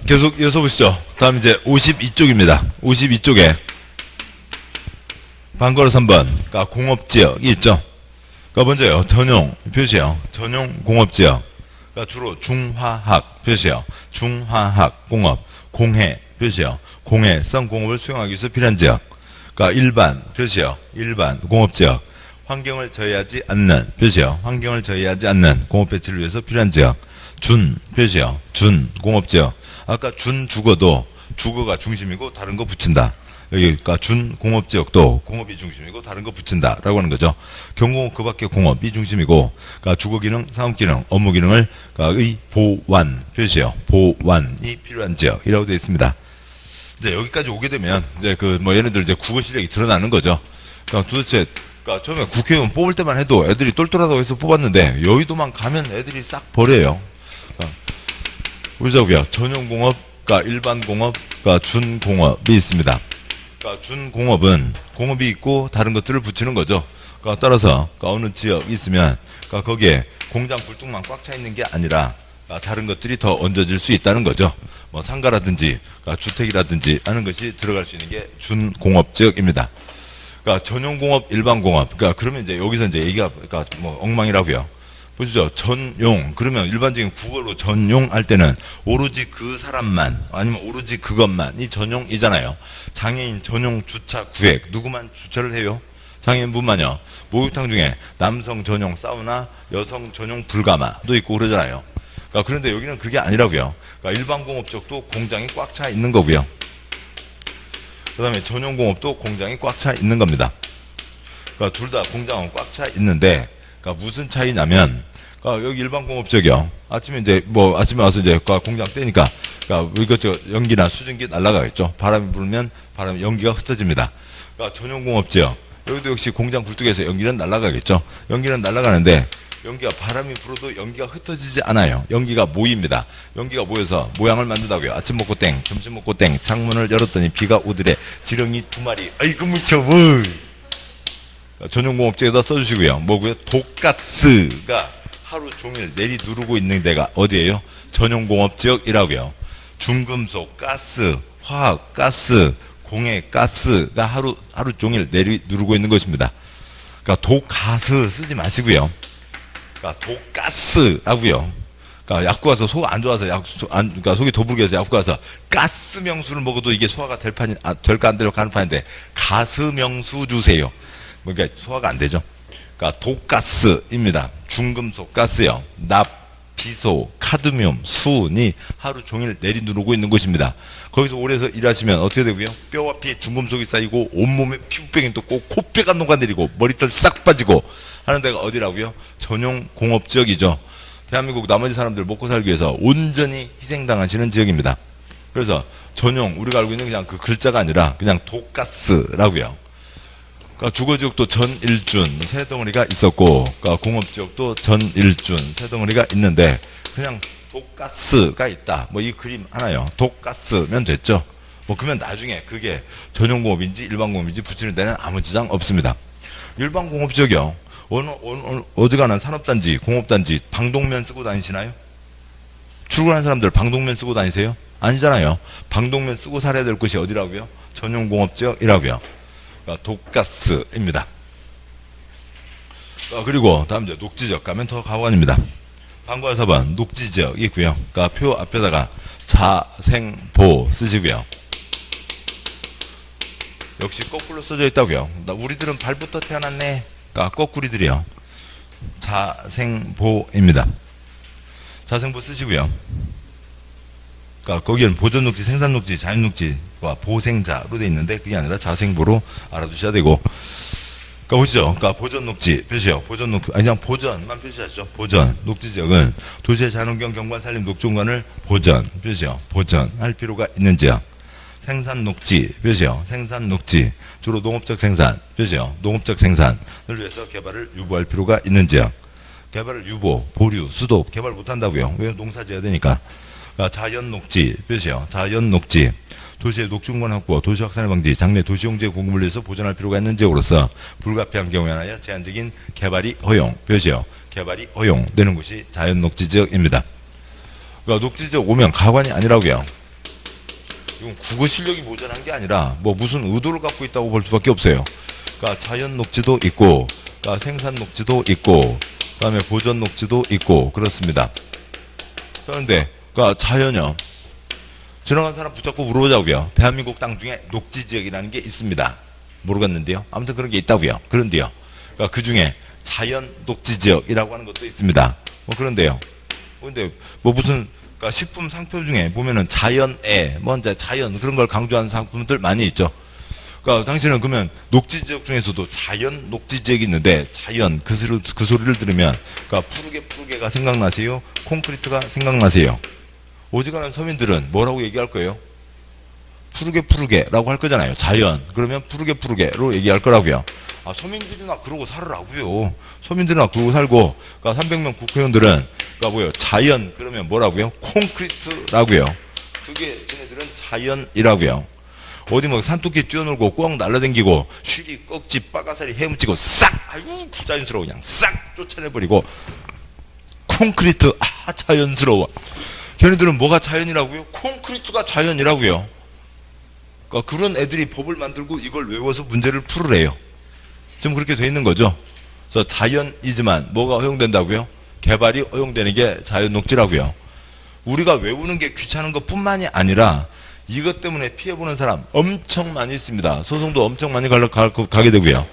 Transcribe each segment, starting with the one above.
계속 이어서 보시죠. 다음 이제 52쪽입니다. 52쪽에 방과로 3번. 그러니까 공업지역이 있죠. 그러니까 먼저요. 전용 표시요. 전용 공업지역. 그러니까 주로 중화학 표시요. 중화학 공업. 공해 표시요. 공해성 공업을 수행하기 위해서 필요한 지역. 그러니까 일반 표시요. 일반 공업지역. 환경을 저해하지 않는 표시요. 환경을 저해하지 않는 공업 배치를 위해서 필요한 지역. 준 표시요. 준 공업지역. 아까 준 주거도 주거가 중심이고 다른 거 붙인다. 여기 그러니까 준 공업지역도 공업이 중심이고 다른 거 붙인다라고 하는 거죠. 경공업 그 밖에 공업이 중심이고 그러니까 주거기능, 사업기능, 업무기능을 그러니까 의 보완 표시요. 보완이 필요한 지역이라고 되어 있습니다. 이제 여기까지 오게 되면 이제 그 뭐 얘네들 이제 국어 실력이 드러나는 거죠. 그러니까 도대체 그러니까 처음에 국회의원 뽑을 때만 해도 애들이 똘똘하다고 해서 뽑았는데 여의도만 가면 애들이 싹 버려요. 보자고요. 전용공업, 그러니까 일반공업, 그러니까 준공업이 있습니다. 그러니까 준공업은 공업이 있고 다른 것들을 붙이는 거죠. 그러니까 따라서 그러니까 어느 지역이 있으면 그러니까 거기에 공장 굴뚝만 꽉 차 있는 게 아니라 그러니까 다른 것들이 더 얹어질 수 있다는 거죠. 뭐 상가라든지 그러니까 주택이라든지 하는 것이 들어갈 수 있는 게 준공업 지역입니다. 그러니까 전용공업, 일반공업. 그러니까 그러면 이제 여기서 이제 얘기가 그러니까 뭐 엉망이라고요. 보시죠. 전용. 그러면 일반적인 국어로 전용 할 때는 오로지 그 사람만 아니면 오로지 그것만이 전용이잖아요. 장애인 전용 주차 구획. 누구만 주차를 해요? 장애인분만요. 목욕탕 중에 남성 전용 사우나, 여성 전용 불가마도 있고 그러잖아요. 그러니까 그런데 여기는 그게 아니라고요. 그러니까 일반공업 쪽도 공장이 꽉 차 있는 거고요. 그 다음에 전용공업도 공장이 꽉 차 있는 겁니다. 그러니까 둘 다 공장은 꽉 차 있는데 그러니까 무슨 차이냐면, 그러니까 여기 일반공업 쪽이요. 아침에 이제 뭐 아침에 와서 이제 공장 떼니까, 그러니까 이것저것 연기나 수증기 날아가겠죠. 바람이 불면 연기가 흩어집니다. 그러니까 전용공업 지역 여기도 역시 공장 굴뚝에서 연기는 날아가겠죠. 연기는 날아가는데 연기가 바람이 불어도 연기가 흩어지지 않아요. 연기가 모입니다. 연기가 모여서 모양을 만든다고요. 아침 먹고 땡, 점심 먹고 땡. 창문을 열었더니 비가 오더래. 지렁이 2마리. 아이고 무서워. 전용공업지에다 써주시고요. 뭐고요? 독가스가 하루 종일 내리 누르고 있는 데가 어디예요? 전용공업지역이라고요. 중금속, 가스, 화학, 가스, 공해, 가스가 하루 종일 내리 누르고 있는 것입니다. 그러니까 독가스 쓰지 마시고요. 그러니까 독가스라고요. 그러니까 약국 가서 속 안 좋아서 그러니까 속이 더부르게 약국 가서 가스 명수를 먹어도 이게 소화가 될까 안 될까 하는 판인데 가스 명수 주세요. 그러니까 소화가 안 되죠. 그러니까 독가스입니다. 중금속 가스요. 납, 비소, 카드뮴, 수은이 하루 종일 내리 누르고 있는 것입니다. 거기서 오래서 일하시면 어떻게 되고요? 뼈 앞에 중금속이 쌓이고 온몸에 피부병이 돋고 코뼈가 녹아내리고 머리털 싹 빠지고 하는 데가 어디라고요? 전용 공업지역이죠. 대한민국 나머지 사람들 먹고 살기 위해서 온전히 희생당하시는 지역입니다. 그래서 전용 우리가 알고 있는 그냥 그 글자가 아니라 그냥 독가스라고요. 그러니까 주거지역도 전일준 세 덩어리가 있었고, 그러니까 공업지역도 전일준 세 덩어리가 있는데 그냥 독가스가 있다. 뭐 이 그림 하나요. 독가스면 됐죠. 뭐 그러면 나중에 그게 전용공업인지 일반공업인지 붙이는 데는 아무 지장 없습니다. 일반공업지역이요. 어지간한 산업단지, 공업단지 방독면 쓰고 다니시나요? 출근하는 사람들 방독면 쓰고 다니세요? 아니잖아요. 방독면 쓰고 살아야 될 곳이 어디라고요? 전용공업지역이라고요. 독가스입니다. 그리고 다음 이제 녹지지역 가면 더 가관입니다. 방과 4번 녹지지역이 있고요. 그러니까 표 앞에다가 자생보 쓰시고요. 역시 거꾸로 써져 있다고요. 우리들은 발부터 태어났네. 그러니까 거꾸리들이요. 자생보입니다. 자생보 쓰시고요. 그러니까 거기는 보존녹지, 생산녹지, 자연녹지와 보생자로 되어 있는데 그게 아니라 자생보로 알아두셔야 되고. 그러니까 보시죠. 그러니까 보존녹지 표시요. 보존녹지 아니 그냥 보전만 표시하시죠. 보전 녹지지역은 도시의 자연환경 경관 산림 녹지공간을 보전 표시요. 보전할 필요가 있는 지역. 생산녹지 표시요. 생산녹지 주로 농업적 생산 표시요. 농업적 생산을 위해서 개발을 유보할 필요가 있는 지역. 개발을 유보, 보류, 수도 개발 못한다고요. 왜? 농사 지어야 되니까. 자연녹지 표시요. 자연녹지 도시의 녹지공간 확보, 도시 확산의 방지, 장래 도시용지의 공급을 위해서 보존할 필요가 있는 지역으로서 불가피한 경우에 하여 제한적인 개발이 허용 표시요. 개발이 허용되는 곳이 자연녹지 지역입니다. 그러니까 녹지 지역 오면 가관이 아니라고요. 이건 국어 실력이 모자란 게 아니라 뭐 무슨 의도를 갖고 있다고 볼 수밖에 없어요. 그러니까 자연 녹지도 있고, 그러니까 생산 녹지도 있고, 그다음에 보전 녹지도 있고 그렇습니다. 그런데 그러니까 자연요. 지나간 사람 붙잡고 물어보자고요. 대한민국 땅 중에 녹지 지역이라는 게 있습니다. 모르겠는데요. 아무튼 그런 게 있다고요. 그런데요. 그러니까 그 중에 자연 녹지 지역이라고 하는 것도 있습니다. 뭐 그런데요. 근데 뭐 무슨 그러니까 식품 상표 중에 보면은 자연에 뭐 이제 자연 그런 걸 강조하는 상품들 많이 있죠. 그러니까 당신은 그러면 녹지 지역 중에서도 자연 녹지 지역이 있는데 자연 그 소리를 들으면 그러니까 푸르게가 생각나세요? 콘크리트가 생각나세요? 오지간한 서민들은 뭐라고 얘기할 거예요? 푸르게라고 할 거잖아요. 자연. 그러면 푸르게로 얘기할 거라고요. 아, 서민들이나 그러고 살으라고요. 서민들이나 그러고 살고, 그러니까 300명 국회의원들은, 그러니까 뭐예요? 자연, 그러면 뭐라고요? 콘크리트라고요. 그게 쟤네들은 자연이라고요. 어디 뭐 산토끼 뛰어놀고, 꽝 날라댕기고, 쉬리, 꺽지, 빠가사리 헤엄치고, 싹! 아유, 부자연스러워. 그냥 싹 쫓아내버리고, 콘크리트, 아, 자연스러워. 걔네들은 뭐가 자연이라고요? 콘크리트가 자연이라고요. 그러니까 그런 애들이 법을 만들고 이걸 외워서 문제를 풀으래요. 지금 그렇게 돼 있는 거죠. 그래서 자연이지만 뭐가 허용된다고요? 개발이 허용되는 게 자연녹지라고요. 우리가 외우는 게 귀찮은 것뿐만이 아니라 이것 때문에 피해보는 사람 엄청 많이 있습니다. 소송도 엄청 많이 가게 되고요.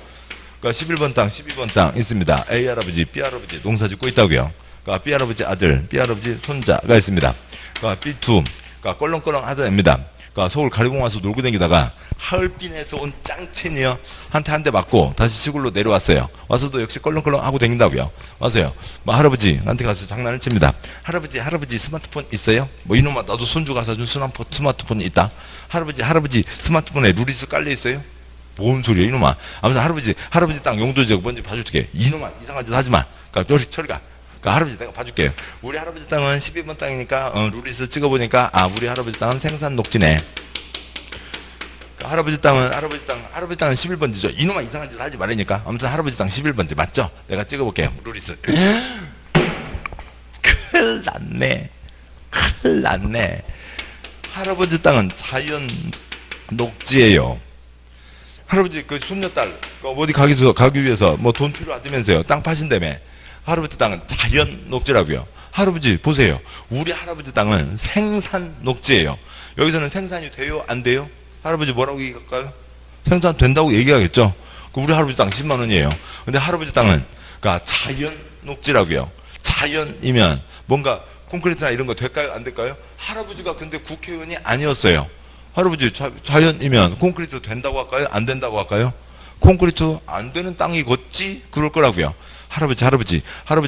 그러니까 11번 땅, 12번 땅 있습니다. A 할아버지, B 할아버지 농사 짓고 있다고요. 그러니까 B 할아버지 아들, B 할아버지 손자가 있습니다. 그러니까 B2, 그러니까 껄렁껄렁 하던 애입니다. 그러니까 서울 가리봉 와서 놀고 다니다가 하얼빈에서 온 짱친이요 한테 한 대 맞고 다시 시골로 내려왔어요. 와서도 역시 껄렁껄렁 하고 다닌다고요. 와서요. 뭐 할아버지한테 가서 장난을 칩니다. 할아버지 스마트폰 있어요? 뭐 이놈아 나도 손주가 사준 스마트폰이 있다. 할아버지 스마트폰에 루리스 깔려 있어요? 뭔 소리야 이놈아. 아무튼 할아버지 땅 용도지역 뭔지 봐줄게. 이놈아 이상한 짓 하지 마. 그러니까 저리 가. 그러니까 할아버지 내가 봐줄게요. 우리 할아버지 땅은 12번 땅이니까 루리스 찍어보니까 아 우리 할아버지 땅은 생산 녹지네. 그러니까 할아버지 땅은 11번지죠. 이놈아 이상한 짓 하지 말라니까. 아무튼 할아버지 땅 11번지 맞죠? 내가 찍어볼게요. 루리스. 큰일 났네. 할아버지 땅은 자연 녹지예요. 할아버지 그 손녀딸 어디 가기 위해서 뭐 돈 필요하다면서요. 땅 파신다며. 할아버지 땅은 자연 녹지라고요. 할아버지 보세요. 우리 할아버지 땅은 생산 녹지예요. 여기서는 생산이 돼요? 안 돼요? 할아버지 뭐라고 얘기할까요? 생산 된다고 얘기하겠죠. 우리 할아버지 땅 10만 원이에요. 근데 할아버지 땅은 그러니까 자연 녹지라고요. 자연이면 뭔가 콘크리트나 이런 거 될까요? 안 될까요? 할아버지가 근데 국회의원이 아니었어요. 할아버지 자연이면 콘크리트 된다고 할까요? 안 된다고 할까요? 콘크리트 안 되는 땅이겠지? 그럴 거라고요. 할아버지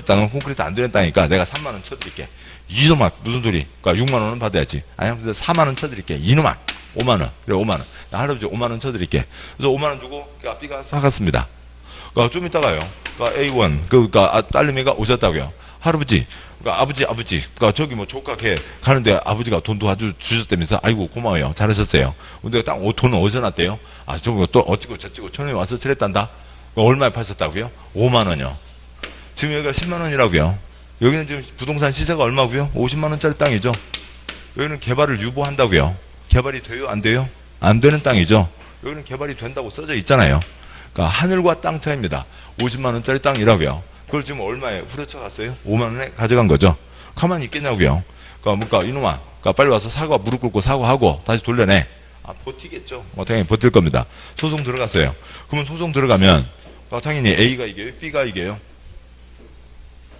땅은 콘크리트 안 되는 땅이니까 내가 3만 원 쳐드릴게. 이놈아 무슨 소리? 그러니까 6만 원은 받아야지. 아니 근데 4만 원 쳐드릴게. 이놈아 5만 원. 그래 5만 원. 나 할아버지 5만 원 쳐드릴게. 그래서 5만 원 주고 그러니까 B가 사갔습니다. 그러니까 좀 이따가요. 그러니까 A1 그러니까 딸내미가 오셨다고요. 할아버지, 그러니까 아버지, 그러니까 저기 뭐 조카 걔 가는데 아버지가 돈도 아주 주셨다면서 아이고 고마워요. 잘하셨어요. 근데 딱 돈은 어디서 났대요? 아 저거 또 어찌고 저찌고 천원이 와서 칠했단다. 얼마에 파셨다고요? 5만 원이요. 지금 여기가 10만 원이라고요. 여기는 지금 부동산 시세가 얼마고요? 50만 원짜리 땅이죠. 여기는 개발을 유보한다고요. 개발이 돼요? 안 돼요? 안 되는 땅이죠. 여기는 개발이 된다고 써져 있잖아요. 그러니까 하늘과 땅 차이입니다. 50만 원짜리 땅이라고요. 그걸 지금 얼마에 후려쳐 갔어요? 5만 원에 가져간 거죠. 가만히 있겠냐고요. 그러니까 이놈아, 그러니까 빨리 와서 무릎 꿇고 사과하고 다시 돌려내. 아 버티겠죠. 뭐 당연히 버틸 겁니다. 소송 들어갔어요. 그러면 소송 들어가면 당연히 A가 이겨요? B가 이겨요?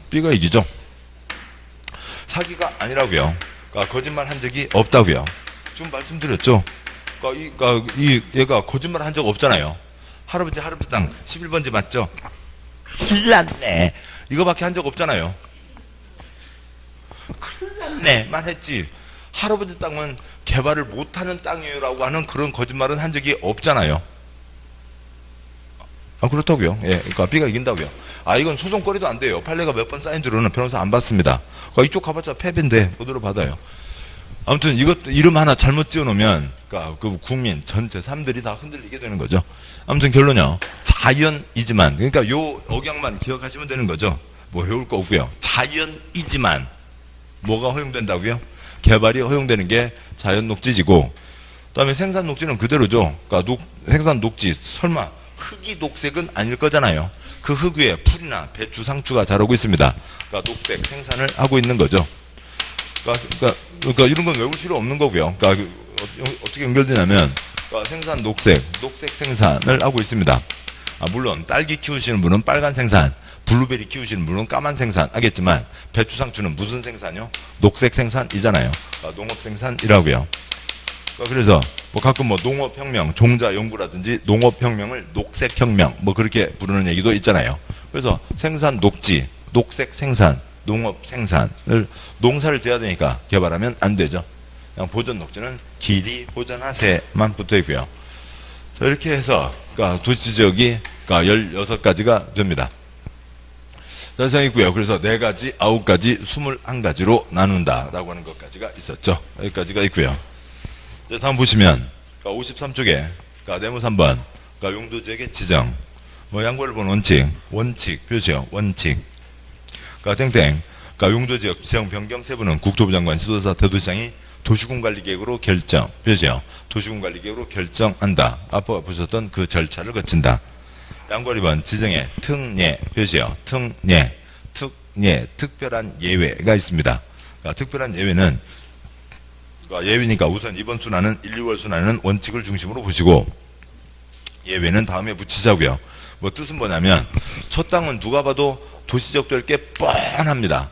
B가 이기죠. 사기가 아니라고요. 그러니까 거짓말 한 적이 없다고요. 지금 말씀드렸죠. 그러니까 얘가 거짓말 한 적 없잖아요. 할아버지 땅 11번지 맞죠? 큰일 났네. 이거밖에 한 적 없잖아요. 큰일 났네만 했지. 할아버지 땅은 개발을 못하는 땅이라고 하는 그런 거짓말은 한 적이 없잖아요. 아, 그렇다고요. 예, 그러니까 B가 이긴다고요. 아, 이건 소송거리도 안 돼요. 판례가 몇 번 쌓인 뒤로는 변호사 안 받습니다. 그러니까 이쪽 가봤자 패배인데 보도를 받아요. 아무튼 이름 하나 잘못 지어놓으면 그러니까 그 국민 전체 사람들이 다 흔들리게 되는 거죠. 아무튼 결론이요. 자연이지만 그러니까 요 억양만 기억하시면 되는 거죠. 뭐 배울 거 없고요. 자연이지만 뭐가 허용된다고요? 개발이 허용되는 게 자연 녹지지고 그다음에 생산 녹지는 그대로죠. 그러니까 생산 녹지 설마 흙이 녹색은 아닐 거잖아요. 그 흙 위에 풀이나 배추, 상추가 자라고 있습니다. 그러니까 녹색 생산을 하고 있는 거죠. 그러니까 이런 건 외울 필요 없는 거고요. 그러니까 어떻게 연결되냐면 그러니까 생산 녹색 생산을 하고 있습니다. 물론 딸기 키우시는 분은 빨간 생산, 블루베리 키우시는 분은 까만 생산 하겠지만 배추, 상추는 무슨 생산이요? 녹색 생산이잖아요. 농업 생산이라고요. 그래서 가끔 농업혁명, 종자연구라든지 농업혁명을 녹색혁명 그렇게 부르는 얘기도 있잖아요. 그래서 생산 녹지, 녹색 생산, 농업 생산을 농사를 지어야 되니까 개발하면 안 되죠. 그냥 보전 녹지는 길이 보전하세만 붙어 있고요. 자, 이렇게 해서 그러니까 도시 지역이 그러니까 16가지가 됩니다. 자, 있고요. 그래서 4가지, 9가지, 21가지로 나눈다라고 하는 것까지가 있었죠. 여기까지가 있고요. 자, 다음 보시면 그러니까 53쪽에 그러니까 네모 3번 그러니까 용도지역의 지정 양보를 본 원칙 표시요. 원칙 그러니까 땡땡 그러니까 용도지역 지정 변경 세부는 국토부 장관, 지도사, 대도시장이 도시군관리계획으로 결정 표시요. 도시군관리계획으로 결정한다. 아까 보셨던 그 절차를 거친다. 양보 2번 지정의 특례 표시요. 특례 특별한 예외가 있습니다. 그러니까 특별한 예외는 예외니까 우선 이번 순환은 1, 2월 순환은 원칙을 중심으로 보시고 예외는 다음에 붙이자고요. 뜻은 뭐냐면 첫 땅은 누가 봐도 도시적 될 게 뻔합니다.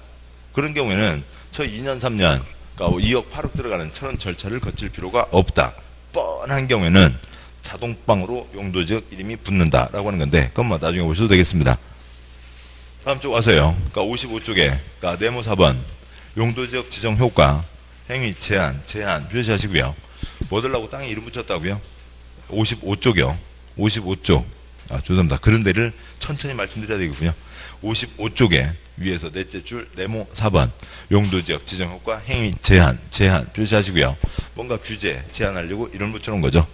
그런 경우에는 저 2년 3년 그러니까 2억 8억 들어가는 천원 절차를 거칠 필요가 없다. 뻔한 경우에는 자동방으로 용도지역 이름이 붙는다라고 하는 건데 그건 나중에 보셔도 되겠습니다. 다음 쪽 와서요. 그러니까 55쪽에 그러니까 네모 4번 용도지역 지정 효과 행위, 제한 표시하시고요. 뭐들라고 땅에 이름 붙였다고요? 55쪽이요. 55쪽. 죄송합니다. 그런 데를 천천히 말씀드려야 되겠군요. 55쪽에 위에서 넷째 줄 네모 4번 용도지역 지정효과 행위, 제한 표시하시고요. 뭔가 규제, 제한하려고 이름 붙여놓은 거죠.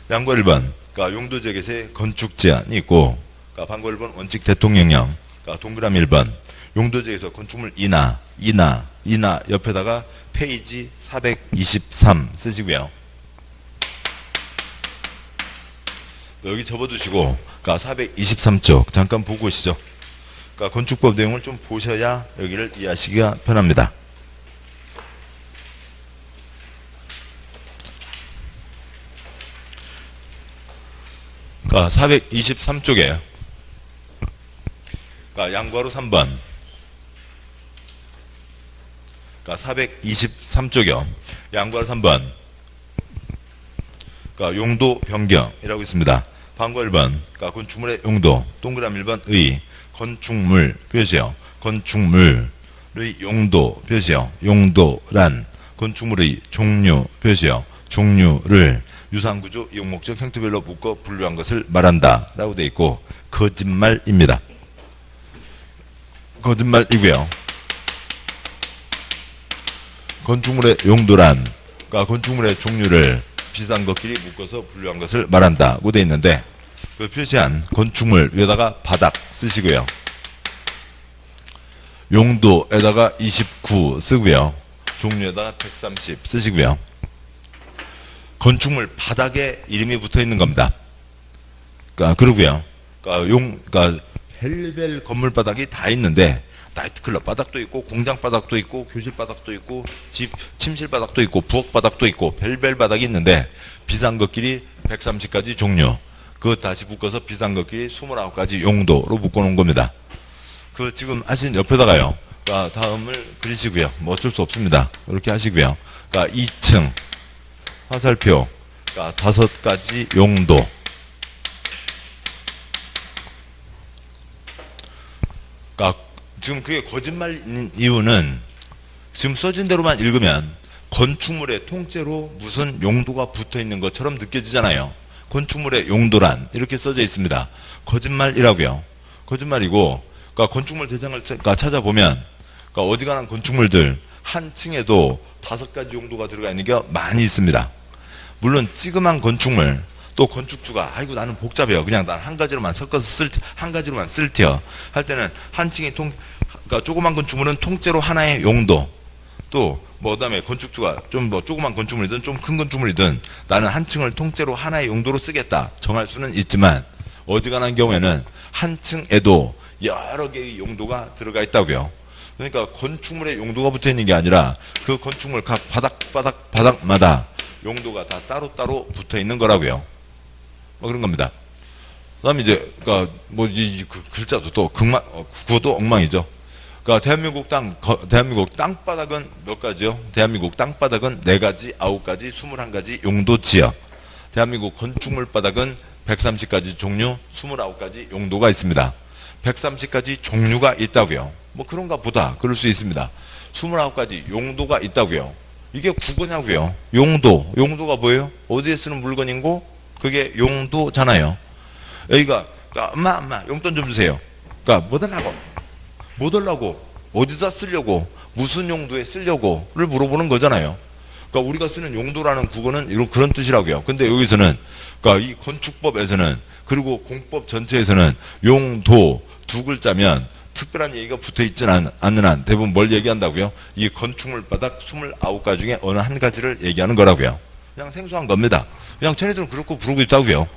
양보 1번 그러니까 용도지역에서의 건축 제한이 있고 그러니까 방고 1번 원칙 대통령령 그러니까 동그라미 1번 용도지역에서 건축물 이나 옆에다가 페이지 423 쓰시고요. 여기 접어두시고 그러니까 423쪽 잠깐 보고 오시죠. 그러니까 건축법 내용을 좀 보셔야 여기를 이해하시기가 편합니다. 그러니까 423쪽에 그러니까 양괄호 3번 그러니까 423쪽이요. 양괄호 3번 그러니까 용도 변경이라고 있습니다. 방과 1번 그러니까 건축물의 용도 동그라미 1번 의 건축물 표시요. 건축물의 용도 표시요. 용도란 건축물의 종류 표시요. 종류를 유상구조, 이용목적, 형태별로 묶어 분류한 것을 말한다 라고 되어 있고 거짓말입니다. 거짓말이고요. 건축물의 용도란 그러니까 건축물의 종류를 비슷한 것끼리 묶어서 분류한 것을 말한다고 되어 있는데 그 표시한 건축물 위에다가 바닥 쓰시고요. 용도에다가 29 쓰고요. 종류에다가 130 쓰시고요. 건축물 바닥에 이름이 붙어 있는 겁니다. 그러고요. 그러니까 벨벨 건물 바닥이 다 있는데 나이트클럽 바닥도 있고 공장 바닥도 있고 교실 바닥도 있고 집 침실 바닥도 있고 부엌 바닥도 있고 벨벨 바닥이 있는데 비싼 것끼리 130가지 종류 그거 다시 묶어서 비싼 것끼리 29가지 용도로 묶어놓은 겁니다. 그 지금 하신 옆에다가요. 그러니까 다음을 그리시고요. 어쩔 수 없습니다. 이렇게 하시고요. 그러니까 2층 화살표 그러니까 5가지 용도 그러니까 지금 그게 거짓말인 이유는 지금 써진 대로만 읽으면 건축물에 통째로 무슨 용도가 붙어 있는 것처럼 느껴지잖아요. 건축물의 용도란 이렇게 써져 있습니다. 거짓말이라고요. 거짓말이고 그러니까 건축물 대장을 찾아보면 그러니까 어지간한 건축물들 한 층에도 5가지 용도가 들어가 있는 게 많이 있습니다. 물론 찌그만 건축물 또 건축주가 아이고 나는 복잡해요. 그냥 난 한 가지로만 섞어서 한 가지로만 쓸테요. 할 때는 한 층이 그러니까 조그만 건축물은 통째로 하나의 용도 또 뭐 그다음에 건축주가 좀 뭐 조그만 건축물이든 좀 큰 건축물이든 나는 한 층을 통째로 하나의 용도로 쓰겠다 정할 수는 있지만 어지간한 경우에는 한 층에도 여러 개의 용도가 들어가 있다고요. 그러니까 건축물에 용도가 붙어 있는 게 아니라 그 건축물 각 바닥마다 용도가 다 따로따로 붙어 있는 거라고요. 뭐 그런 겁니다. 그다음에 이제 그러니까 뭐 그 글자도 또 국어도 엉망이죠. 그러니까 대한민국 땅바닥은 몇 가지요? 대한민국 땅바닥은 4가지, 9가지, 21가지 용도 지역. 대한민국 건축물 바닥은 130가지 종류, 29가지 용도가 있습니다. 130가지 종류가 있다고요. 뭐 그런가 보다 그럴 수 있습니다. 29가지 용도가 있다고요. 이게 국어냐고요. 용도가 뭐예요? 어디에 쓰는 물건이고 그게 용도잖아요. 여기가 엄마 용돈 좀 주세요. 그러니까 뭐 달라고 어디다 쓰려고 무슨 용도에 쓰려고를 물어보는 거잖아요. 그러니까 우리가 쓰는 용도라는 국어는 이런 그런 뜻이라고요. 근데 여기서는 그러니까 이 건축법에서는 그리고 공법 전체에서는 용도 두 글자면 특별한 얘기가 붙어 있지는 않는 한 대부분 뭘 얘기한다고요? 이 건축물 바닥 29가지 중에 어느 한 가지를 얘기하는 거라고요. 그냥 생소한 겁니다. 그냥 쟤네들은 그렇고 부르고 있다고요.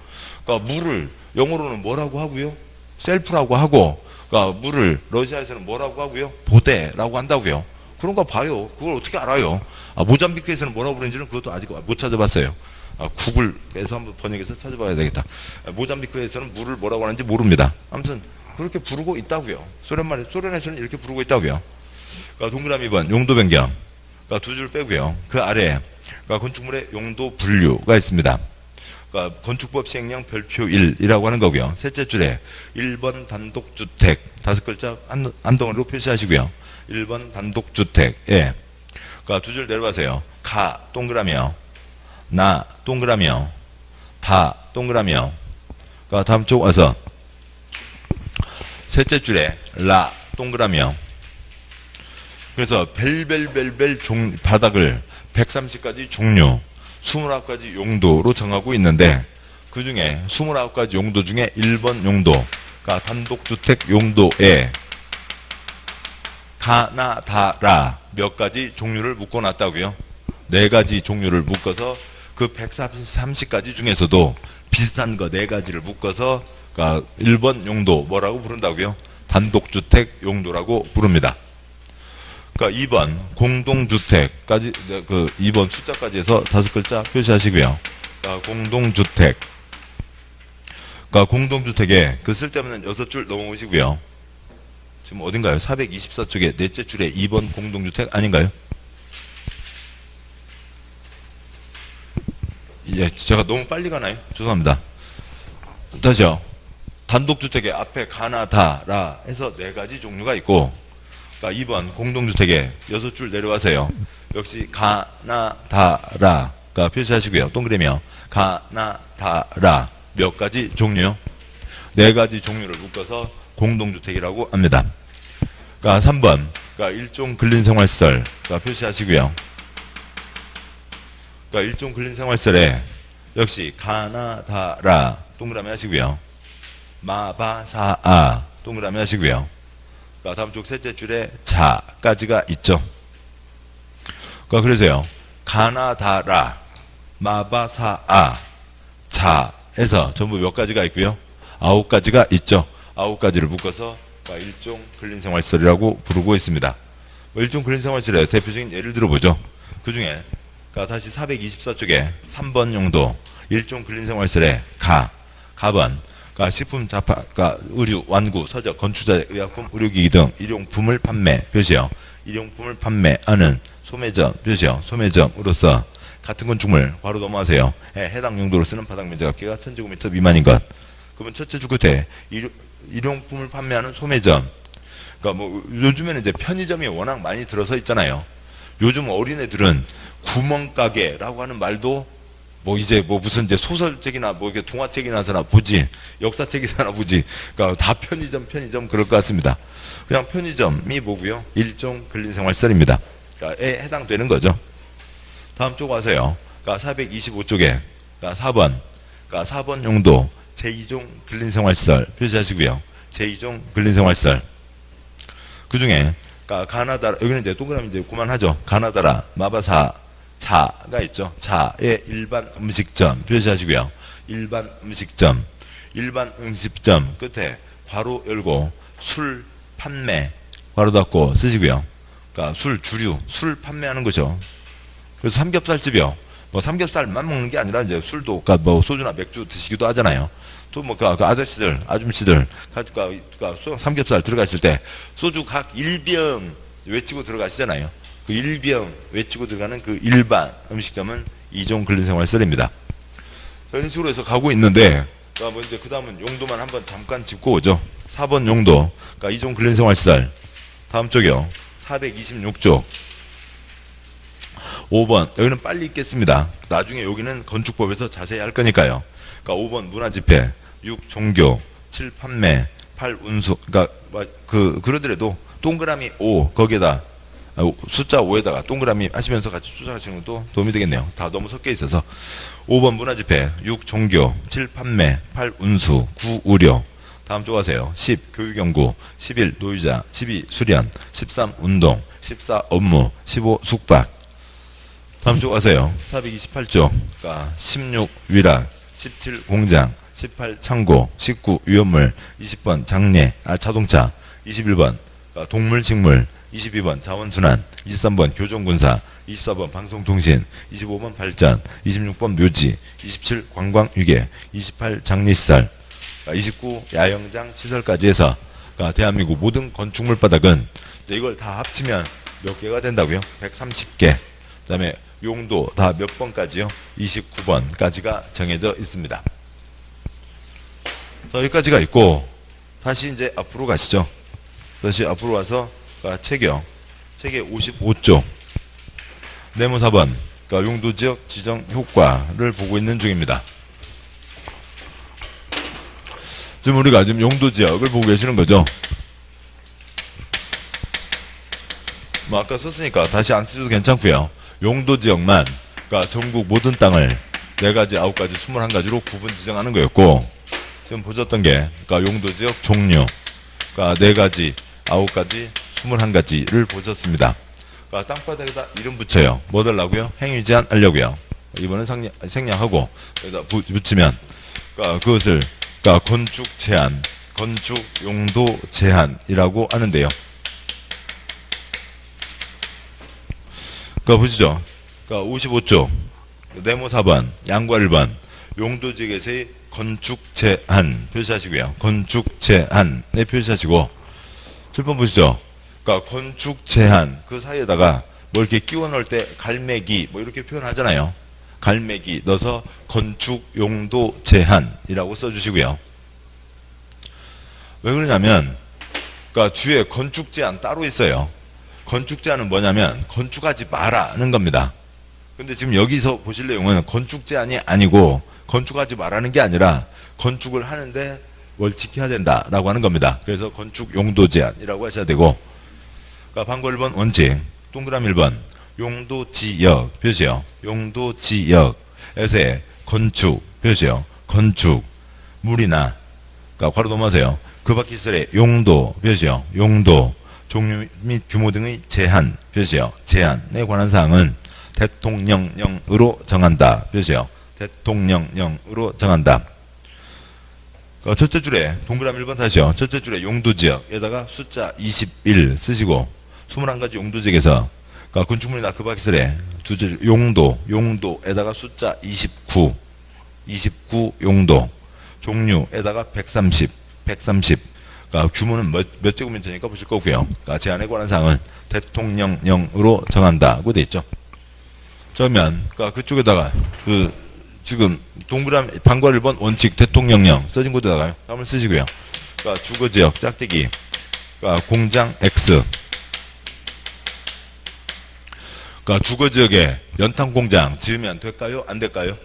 그러니까 물을 영어로는 뭐라고 하고요? 셀프라고 하고, 그러니까 물을 러시아에서는 뭐라고 하고요? 보데라고 한다고요. 그런 거 봐요. 그걸 어떻게 알아요? 모잠비크에서는 뭐라고 부르는지는 그것도 아직 못 찾아봤어요. 구글에서 한번 번역해서 찾아봐야 되겠다. 모잠비크에서는 물을 뭐라고 하는지 모릅니다. 아무튼 그렇게 부르고 있다고요. 소련에서는 이렇게 부르고 있다고요. 그러니까 동그라미 2번 용도 변경. 그러니까 2줄 빼고요. 그 아래에 그러니까 건축물의 용도 분류가 있습니다. 그러니까 건축법 시행령 별표 1이라고 하는 거고요. 셋째 줄에 1번 단독주택 5글자 한 덩어리로 표시하시고요. 1번 단독주택. 예. 그러니까 2줄 내려가세요. 가 동그라미요. 나 동그라미요. 다 동그라미요. 그러니까 다음 쪽 와서 셋째 줄에 라 동그라미요. 그래서 벨벨벨벨 바닥을 130가지 종류 29가지 용도로 정하고 있는데 그 중에 29가지 용도 중에 1번 용도가 단독주택 용도에 가나 다라 몇 가지 종류를 묶어놨다고요. 4가지 종류를 묶어서 그 130가지 중에서도 비슷한 거 4가지를 묶어서 그러니까 1번 용도 뭐라고 부른다고요? 단독주택 용도라고 부릅니다. 그러니까 2번 공동주택까지 그 2번 숫자까지 해서 5글자 표시하시고요. 그러니까 공동주택. 그러니까 공동주택에 그 쓸데없는 6줄 넘어오시고요. 지금 어딘가요? 424쪽에 넷째 줄에 2번 공동주택 아닌가요? 예, 제가 너무 빨리 가나요? 죄송합니다. 다시요. 단독주택의 앞에 가나다라 해서 4가지 종류가 있고, 그러니까 2번 공동주택에 6줄 내려와서요. 역시 가나다라가 표시하시고요. 동그라미요. 가나다라 몇 가지 종류요? 4가지 종류를 묶어서 공동주택이라고 합니다. 그러니까 3번 그러니까 일종 근린생활시설가 표시하시고요. 그러니까 일종 근린생활시설에 역시 가나다라 동그라미 하시고요. 마바사아 동그라미 하시고요. 그러니까 다음 쪽 셋째 줄에 자까지가 있죠. 그러니까 그래서요. 가나다라 마바사아 자에서 전부 몇 가지가 있고요. 9가지가 있죠. 9가지를 묶어서 그러니까 일종 근린생활시설이라고 부르고 있습니다. 일종 근린생활시설의 대표적인 예를 들어보죠. 그 중에 그러니까 다시 424쪽에 3번 용도 일종 근린생활시설의 가번 그러니까 식품 자파, 그러니까 의류, 완구, 서적, 건축자, 의약품, 의료기기 등 일용품을 판매 표시요. 일용품을 판매하는 소매점 표시요. 소매점으로서 같은 건축물 바로 넘어가세요. 해당 용도로 쓰는 바닥 면적 합계가 1000제곱미터 미만인 것. 그러면 첫째 줄 끝에 일용품을 판매하는 소매점. 그러니까 뭐 요즘에는 이제 편의점이 워낙 많이 들어서 있잖아요. 요즘 어린애들은 구멍가게라고 하는 말도 뭐 이제 뭐 무슨 이제 소설책이나 뭐 이렇게 동화책이나서나 보지, 역사책이나 보지. 그러니까 다 편의점 그럴 것 같습니다. 그냥 편의점이 뭐고요? 일종 근린생활시설입니다. 그러니까 해당되는 거죠. 다음 쪽 와서요. 그러니까 425쪽에 그러니까 4번, 그러니까 4번 용도 제2종 근린생활시설 표시하시고요. 제2종 근린생활시설. 그 중에 그러니까 가나다라, 여기는 이제 동그라미 이제 그만하죠. 가나다라, 마바사, 자가 있죠. 자의 일반 음식점 표시하시고요. 일반 음식점. 일반 음식점 끝에 괄호 열고 술 판매 괄호 닫고 쓰시고요. 그러니까 술 주류, 술 판매하는 거죠. 그래서 삼겹살집이요. 뭐 삼겹살만 먹는 게 아니라 이제 술도, 그러니까 뭐 소주나 맥주 드시기도 하잖아요. 또 뭐 그 아저씨들, 아줌씨들, 그러니까 삼겹살 들어갔을 때 소주 각 1병 외치고 들어가시잖아요. 그 1병 외치고 들어가는 그 일반 음식점은 이종 근린생활설입니다. 이런 식으로 해서 가고 있는데, 뭐 이제 그 다음은 용도만 한번 잠깐 짚고 오죠. 4번 용도, 그러니까 이종 근린생활시설. 다음 쪽이요. 426쪽. 5번, 여기는 빨리 읽겠습니다. 나중에 여기는 건축법에서 자세히 할 거니까요. 그러니까 5번 문화집회, 6 종교, 7 판매, 8 운수. 그러니까 그러더라도 동그라미 5 거기에다 숫자 5에다가 동그라미 하시면서 같이 추적하시는 것도 도움이 되겠네요. 다 너무 섞여 있어서. 5번 문화집회, 6 종교, 7 판매, 8 운수, 9 의료. 다음 쪽 하세요. 10 교육연구, 11 노유자, 12 수련, 13 운동, 14 업무, 15 숙박. 다음 쪽 하세요. 428쪽. 그러니까 16 위락, 17 공장, 18 창고, 19 위험물, 20번 장례, 자동차, 21번 동물 식물, 22번 자원순환, 23번 교정군사, 24번 방송통신, 25번 발전, 26번 묘지, 27 관광유계, 28 장례시설, 29 야영장 시설까지 해서 대한민국 모든 건축물 바닥은 이걸 다 합치면 몇 개가 된다고요? 130개. 그 다음에 용도 다 몇 번까지요? 29번까지가 정해져 있습니다. 자, 여기까지가 있고 다시 이제 앞으로 가시죠. 다시 앞으로 와서 책이요. 책의 55쪽 네모 4번 그러니까 용도지역 지정 효과를 보고 있는 중입니다. 지금 우리가 지금 용도지역을 보고 계시는 거죠. 뭐 아까 썼으니까 다시 안 쓰셔도 괜찮고요. 용도지역만 그러니까 전국 모든 땅을 4가지, 9가지, 21가지로 구분 지정하는 거였고 지금 보셨던 게 그러니까 용도지역 종류 그러니까 4가지, 9가지, 21가지를 보셨습니다. 그러니까 땅바닥에다 이름 붙여요. 뭐 달라고요? 행위 제한 하려고요. 이번은 생략하고 여기다 붙이면 그러니까 그것을 그러니까 건축 제한, 건축 용도 제한이라고 하는데요. 그러니까 보시죠. 그러니까 55쪽 네모 4번, 양과 1번 용도지역에서의 건축 제한 표시하시고요. 건축 제한에 표시하시고 7번 보시죠. 그러니까 건축 제한 그 사이에다가 뭐 이렇게 끼워 넣을 때 갈매기 뭐 이렇게 표현하잖아요. 갈매기 넣어서 건축 용도 제한이라고 써주시고요. 왜 그러냐면 그러니까 뒤에 건축 제한 따로 있어요. 건축 제한은 뭐냐면 건축하지 마라는 겁니다. 근데 지금 여기서 보실 내용은 건축 제한이 아니고 건축하지 마라는 게 아니라 건축을 하는데 뭘 지켜야 된다라고 하는 겁니다. 그래서 건축 용도 제한이라고 하셔야 되고 그러니까 방법 1번 원칙 동그라미 1번 용도 지역 표시요. 용도 지역에서의 건축 표시요. 건축 물이나 그러니까 괄호 넘어서요. 그 밖 시설의 용도 표시요. 용도 종류 및 규모 등의 제한 표시요. 제한에 관한 사항은 대통령령으로 정한다 표시요. 대통령령으로 정한다. 첫째 줄에 동그라미 1번 다시요. 첫째 줄에 용도지역에다가 숫자 21 쓰시고 21가지 용도지역에서 그러니까 건축물이나 그 밖시설에 두째 줄 용도에다가 숫자 29 용도 종류에다가 130 그러니까 규모는 몇 제곱미터니까 보실 거고요. 그러니까 제한에 관한 사항은 대통령령으로 정한다고 돼 있죠. 그러면 그러니까 그쪽에다가 지금 동그라미 방과 1번 원칙 대통령령 써진 곳에다가요. 한번 쓰시고요. 그러니까 주거지역 짝대기 그러니까 공장 X 그러니까 주거지역에 연탄공장 지으면 될까요? 안 될까요?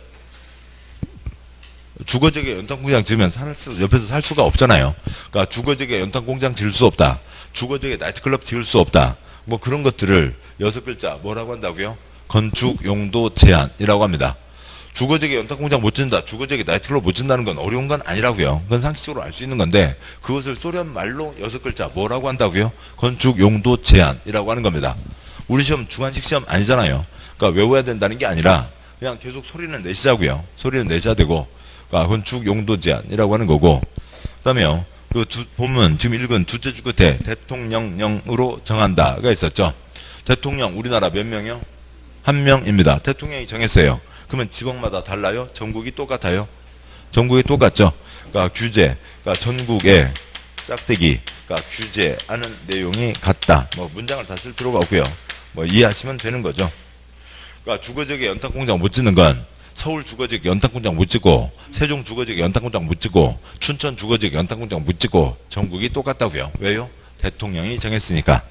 주거지역에 연탄공장 지으면 옆에서 살 수가 없잖아요. 그러니까 주거지역에 연탄공장 지을 수 없다. 주거지역에 나이트클럽 지을 수 없다. 뭐 그런 것들을 6글자 뭐라고 한다고요? 건축 용도 제한이라고 합니다. 주거지역에 연탄공장 못 짓는다, 주거지역에 나이트클럽 못 짓는다는 건 어려운 건 아니라고요. 그건 상식적으로 알 수 있는 건데 그것을 소련 말로 6글자 뭐라고 한다고요? 건축 용도 제한이라고 하는 겁니다. 우리 시험 주관식 시험 아니잖아요. 그러니까 외워야 된다는 게 아니라 그냥 계속 소리는 내시자고요. 소리는 내셔야 되고, 그러니까 건축 용도 제한이라고 하는 거고, 그다음에요. 그 보면 지금 읽은 두째 줄 끝에 대통령령으로 정한다가 있었죠. 대통령 우리나라 몇 명이요? 1명입니다. 대통령이 정했어요. 그러면 지방마다 달라요? 전국이 똑같아요? 전국이 똑같죠. 그러니까 규제, 그러니까 전국의 짝대기, 그러니까 규제하는 내용이 같다. 뭐 문장을 다 쓸 필요가 없고요. 뭐 이해하시면 되는 거죠. 그러니까 주거지역에 연탄공장 못 짓는 건 서울 주거지역 연탄공장 못 짓고, 세종 주거지역 연탄공장 못 짓고, 춘천 주거지역 연탄공장 못 짓고 전국이 똑같다고요. 왜요? 대통령이 정했으니까.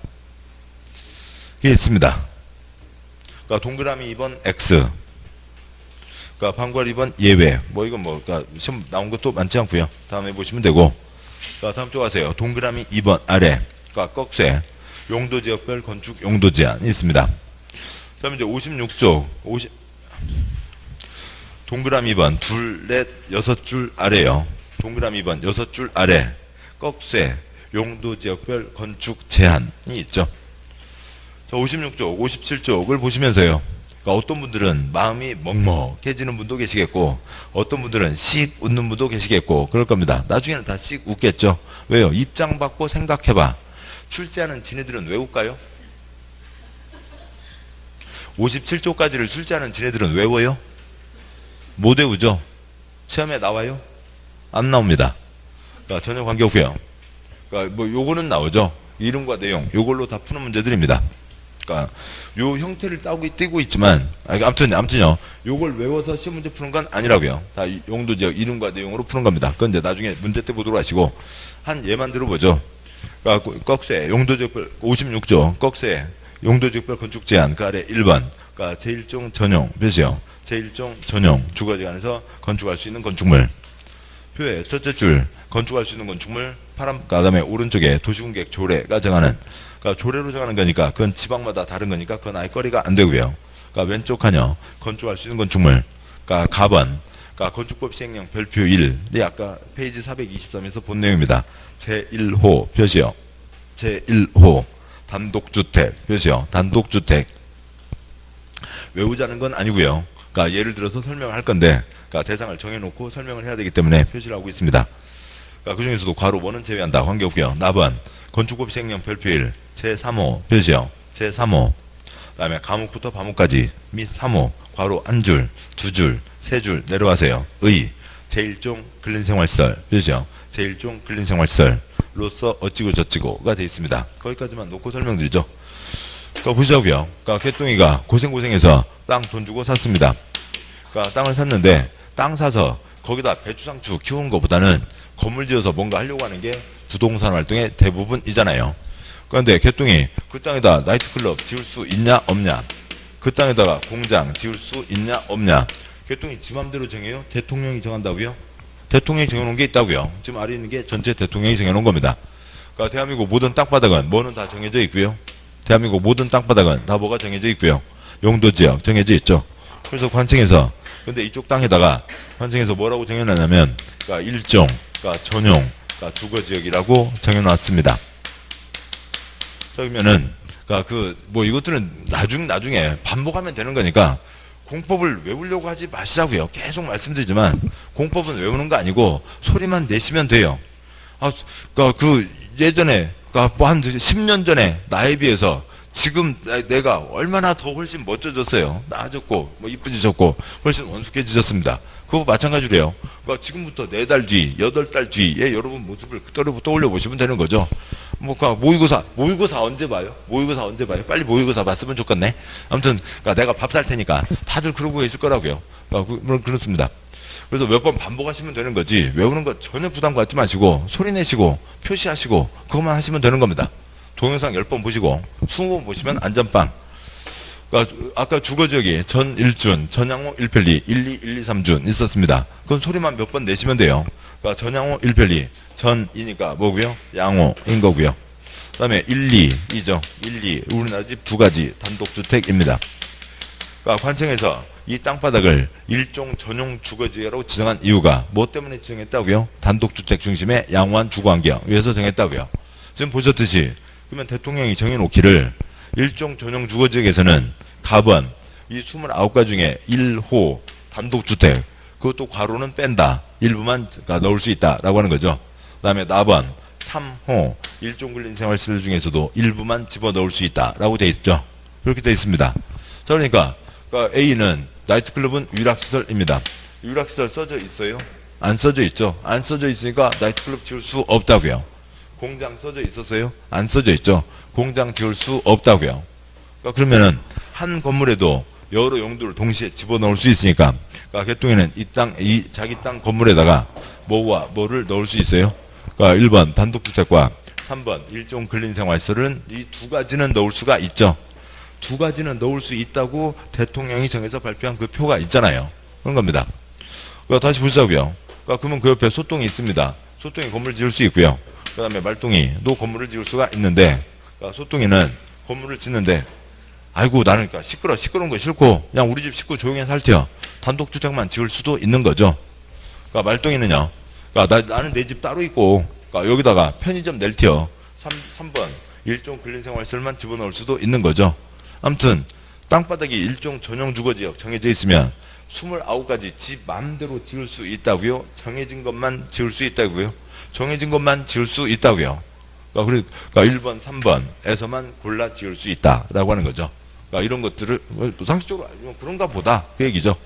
이게 있습니다. 그러니까 동그라미 2번 X. 그러니까 방괄 2번 예외. 뭐 이건 뭐 그러니까 시험 나온 것도 많지 않고요. 다음에 보시면 되고. 그러니까 다음 쪽 가세요. 동그라미 2번 아래. 그러니까 꺽쇠. 용도지역별 건축 용도 제한이 있습니다. 다음에 이제 56쪽. 동그라미 2번 둘, 넷, 6줄 아래요. 동그라미 2번 6줄 아래. 꺽쇠. 용도지역별 건축 제한이 있죠. 자, 56쪽, 57쪽을 보시면서요. 그러니까 어떤 분들은 마음이 먹먹해지는 분도 계시겠고, 어떤 분들은 씩 웃는 분도 계시겠고, 그럴 겁니다. 나중에는 다 씩 웃겠죠. 왜요? 입장 받고 생각해봐. 출제하는 지네들은 외울까요? 57쪽까지를 출제하는 지네들은 외워요? 못 외우죠? 시험에 나와요? 안 나옵니다. 그러니까 전혀 관계없고요. 그러니까 뭐 요거는 나오죠. 이름과 내용, 요걸로 다 푸는 문제들입니다. 그러니까 요 형태를 띄고 있지만, 아무튼요. 요걸 외워서 시험 문제 푸는 건 아니라고요. 다 용도지역 이름과 내용으로 푸는 겁니다. 그건 이제 나중에 문제 때 보도록 하시고, 한 예만 들어보죠. 그러니까 꺽쇠, 용도지역별 56조, 꺽쇠, 용도지역별 건축 제한, 그 아래 1번. 그러니까 제1종 전용, 몇이요? 제1종 전용, 주거지 안에서 건축할 수 있는 건축물. 표에 첫째 줄, 건축할 수 있는 건축물, 파란, 그다음에 오른쪽에 도시공객 조례가 정하는, 그러니까 조례로 정하는 거니까 그건 지방마다 다른 거니까 그건 아예 거리가 안 되고요. 그러니까 왼쪽 칸이요. 건축할 수 있는 건축물. 그러니까 가번. 그러니까 건축법 시행령 별표 1이 아까 페이지 423에서 본 내용입니다. 제1호 표시요. 제1호 단독주택 표시요. 단독주택. 외우자는 건 아니고요. 그러니까 예를 들어서 설명을 할 건데, 그러니까 대상을 정해놓고 설명을 해야 되기 때문에 표시를 하고 있습니다. 그러니까 그 중에서도 괄호 5는 제외한다. 관계없고요. 나번 건축법 시행령 별표 1 제3호 표시요. 제3호. 그다음에 과목부터 과목까지 및 3호 괄호 한 줄, 두 줄, 세 줄 내려가세요. 의 제1종 근린생활시설 표시요. 제1종 근린생활시설로서 어찌고 저찌고가 되어 있습니다. 거기까지만 놓고 설명드리죠. 그러니까 보시자고요. 그러니까 개똥이가 고생해서 땅 돈 주고 샀습니다. 그러니까 땅을 샀는데 땅 사서 거기다 배추상추 키우는 것보다는 건물 지어서 뭔가 하려고 하는 게 부동산 활동의 대부분이잖아요. 그런데 개똥이 그 땅에다 나이트클럽 지을 수 있냐 없냐, 그 땅에다가 공장 지을 수 있냐 없냐, 개똥이 지 맘대로 정해요? 대통령이 정한다고요? 대통령이 정해놓은 게 있다고요. 지금 아래 있는 게 전체 대통령이 정해놓은 겁니다. 그러니까 대한민국 모든 땅바닥은 뭐는 다 정해져 있고요. 대한민국 모든 땅바닥은 다 뭐가 정해져 있고요. 용도지역 정해져 있죠. 그래서 관청에서, 근데 이쪽 땅에다가 관청에서 뭐라고 정해놨냐면, 그러니까 일종, 그러니까 전용, 그러니까 주거지역이라고 정해놨습니다. 자, 그러면은, 그러니까 뭐 이것들은 나중에 반복하면 되는 거니까 공법을 외우려고 하지 마시자고요. 계속 말씀드리지만 공법은 외우는 거 아니고 소리만 내시면 돼요. 그러니까 예전에, 그러니까 뭐 한 10년 전에 나에 비해서 지금 내가 얼마나 더 훨씬 멋져졌어요. 나아졌고, 뭐 이쁘지졌고, 훨씬 원숙해지셨습니다. 그거 마찬가지로요. 그러니까 지금부터 4달 뒤, 8달 뒤에 여러분 모습을 떠올려 보시면 되는 거죠. 뭐, 그러니까 모의고사 언제 봐요? 모의고사 언제 봐요? 빨리 모의고사 봤으면 좋겠네. 아무튼, 그러니까 내가 밥 살 테니까 다들 그러고 계실 거라고요. 그러니까 그렇습니다. 그래서 몇 번 반복하시면 되는 거지, 외우는 거 전혀 부담 갖지 마시고, 소리 내시고, 표시하시고, 그것만 하시면 되는 겁니다. 동영상 10번 보시고 20번 보시면 안전빵. 그러니까 아까 주거지역이 전일준, 전양호 1편리, 1, 2, 1, 2, 3준 있었습니다. 그건 소리만 몇 번 내시면 돼요. 그러니까 전양호 1편리, 전이니까 뭐고요? 양호인 거고요. 그 다음에 1, 2이죠. 1, 2 우리나라 집 2가지 단독주택입니다. 그러니까 관청에서 이 땅바닥을 일종 전용 주거지역으로 지정한 이유가 뭐 때문에 지정했다고요? 단독주택 중심의 양호한 주거환경 위해서 정했다고요. 지금 보셨듯이 그러면 대통령이 정해놓기를 일종 전용 주거지역에서는 가번 이 29가지 중에 1호 단독주택 그것도 괄호는 뺀다. 일부만 넣을 수 있다라고 하는 거죠. 그 다음에 나번 3호 일종 근린생활시설 중에서도 일부만 집어넣을 수 있다라고 되어 있죠. 그렇게 되어 있습니다. 자, 그러니까 A는 나이트클럽은 유락시설입니다. 유락시설 써져 있어요? 안 써져 있죠. 안 써져 있으니까 나이트클럽 지을 수 없다고요. 공장 써져 있었어요? 안 써져 있죠. 공장 지을 수 없다고요. 그러면은 한 건물에도 여러 용도를 동시에 집어넣을 수 있으니까 개통에는 이 자기 땅 건물에다가 뭐와 뭐를 넣을 수 있어요? 1번 단독주택과 3번 일종 근린생활시설은 이 두 가지는 넣을 수가 있죠. 두 가지는 넣을 수 있다고 대통령이 정해서 발표한 그 표가 있잖아요. 그런 겁니다. 다시 보자고요. 그러면 그 옆에 소똥이 있습니다. 소똥이 건물 지을 수 있고요. 그 다음에 말똥이도 건물을 지을 수가 있는데 소똥이는 건물을 짓는데 아이고 나는 시끄러운 거 싫고 그냥 우리 집 식구 조용히 살테요. 단독주택만 지을 수도 있는 거죠. 말똥이는요. 나는 내 집 따로 있고 여기다가 편의점 낼테요. 3번 일종 근린생활시설만 집어넣을 수도 있는 거죠. 아무튼 땅바닥이 일종 전용 주거지역 정해져 있으면 29가지 집 마음대로 지을 수 있다고요? 정해진 것만 지을 수 있다고요? 정해진 것만 지을 수 있다고요. 그러니까 1번, 3번에서만 골라 지을 수 있다라고 하는 거죠. 이런 것들을 상식적으로 알면 그런가 보다 그 얘기죠.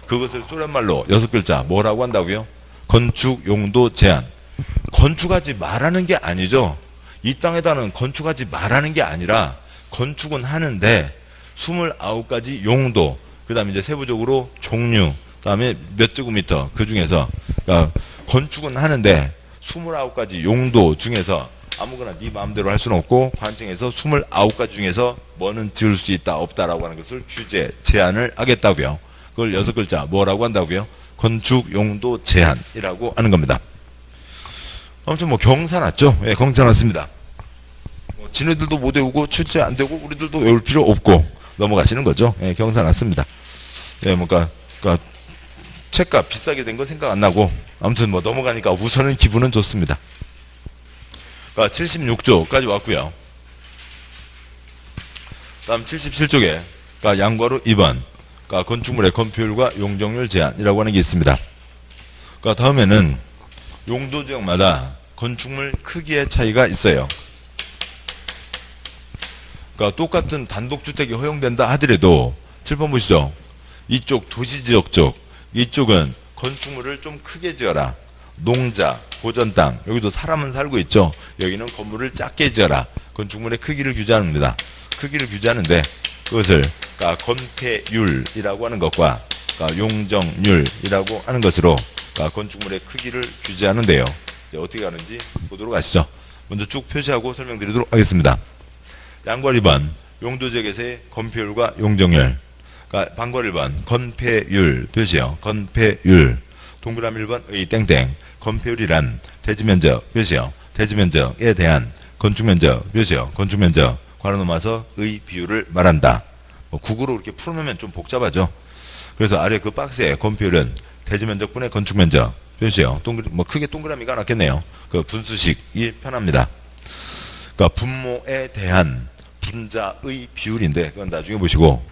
그것을 소련말로 6글자 뭐라고 한다고요? 건축 용도 제한. 건축하지 말라는 게 아니죠. 이 땅에다는 건축하지 말라는 게 아니라 건축은 하는데 29가지 용도, 그 다음에 이제 세부적으로 종류, 그 다음에 몇 제곱미터 그 중에서 건축은 하는데 29가지 용도 중에서 아무거나 네 마음대로 할 수는 없고 관청에서 29가지 중에서 뭐는 지을 수 있다 없다라고 하는 것을 규제, 제한을 하겠다고요. 그걸 6글자 뭐라고 한다고요? 건축 용도 제한이라고 하는 겁니다. 아무튼 경사났죠. 예, 경사났습니다. 지네들도 못 외우고 출제 안 되고 우리들도 외울 필요 없고 넘어가시는 거죠. 예, 경사났습니다. 예, 책값 비싸게 된 거 생각 안 나고 아무튼 넘어가니까 우선은 기분은 좋습니다. 76조까지 왔고요. 다음 77쪽에 양괄호 2번 건축물의 건폐율과 용적률 제한이라고 하는 게 있습니다. 다음에는 용도 지역마다 건축물 크기의 차이가 있어요. 똑같은 단독주택이 허용된다 하더라도 7번 보시죠. 이쪽 도시지역 쪽 이쪽은 건축물을 좀 크게 지어라. 농자, 고전 땅, 여기도 사람은 살고 있죠. 여기는 건물을 작게 지어라. 건축물의 크기를 규제합니다. 크기를 규제하는데 그것을 건폐율이라고 하는 것과 용적률이라고 하는 것으로 건축물의 크기를 규제하는데요. 어떻게 하는지 보도록 하시죠. 먼저 쭉 표시하고 설명드리도록 하겠습니다. 양괄 2번 용도지역에서의 건폐율과 용적률. 반괄 1번 건폐율 표시요. 건폐율. 동그라미 1번 의 땡땡. 건폐율이란 대지면적 표시요. 대지면적에 대한 건축면적 표시요. 건축면적 괄호 넘어서 의 비율을 말한다. 국어로 이렇게 풀어놓으면 좀 복잡하죠. 그래서 아래 그 박스에 건폐율은 대지면적분의 건축면적 표시요. 크게 동그라미가 낫겠네요. 그 분수식이 편합니다. 분모에 대한 분자의 비율인데 그건 나중에 보시고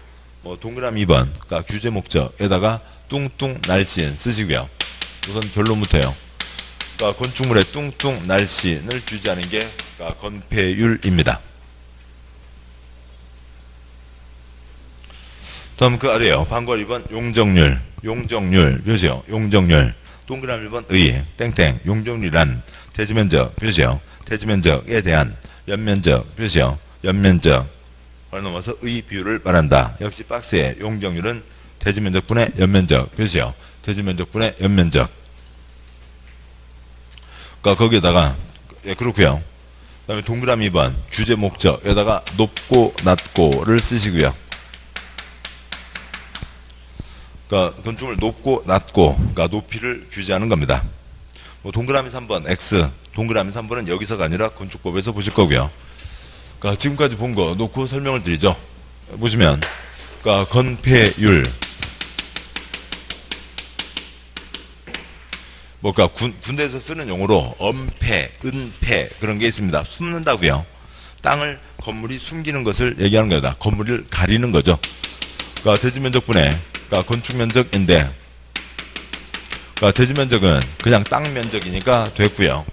동그라미 2번 규제 목적에다가 뚱뚱 날씬 쓰시고요. 우선 결론부터요. 건축물의 뚱뚱 날씬을 규제하는 게 건폐율입니다. 다음 그 아래요. 반괄 2번 용적률. 용적률 표시요. 용적률. 동그라미 1번 의 땡땡. 용적률이란 대지면적 표시요. 대지면적에 대한 연면적 표시요. 연면적 괄호 넘어서 의 비율을 말한다. 역시 박스에 용적률은 대지면적분의 연면적 표시요. 대지면적분의 연면적. 거기에다가 그렇고요. 그 다음에 동그라미 2번 규제 목적에다가 높고 낮고를 쓰시고요. 건축물 높고 낮고 높이를 규제하는 겁니다. 동그라미 3번 X. 동그라미 3번은 여기서가 아니라 건축법에서 보실 거고요. 지금까지 본 거 놓고 설명을 드리죠. 보시면 건폐율 그러니까 군대에서 쓰는 용어로 엄폐, 은폐 그런 게 있습니다. 숨는다고요. 땅을 건물이 숨기는 것을 얘기하는 겁니다. 건물을 가리는 거죠. 그러니까 대지면적분의 그러니까 건축면적인데 그러니까 대지면적은 그냥 땅 면적이니까 됐고요.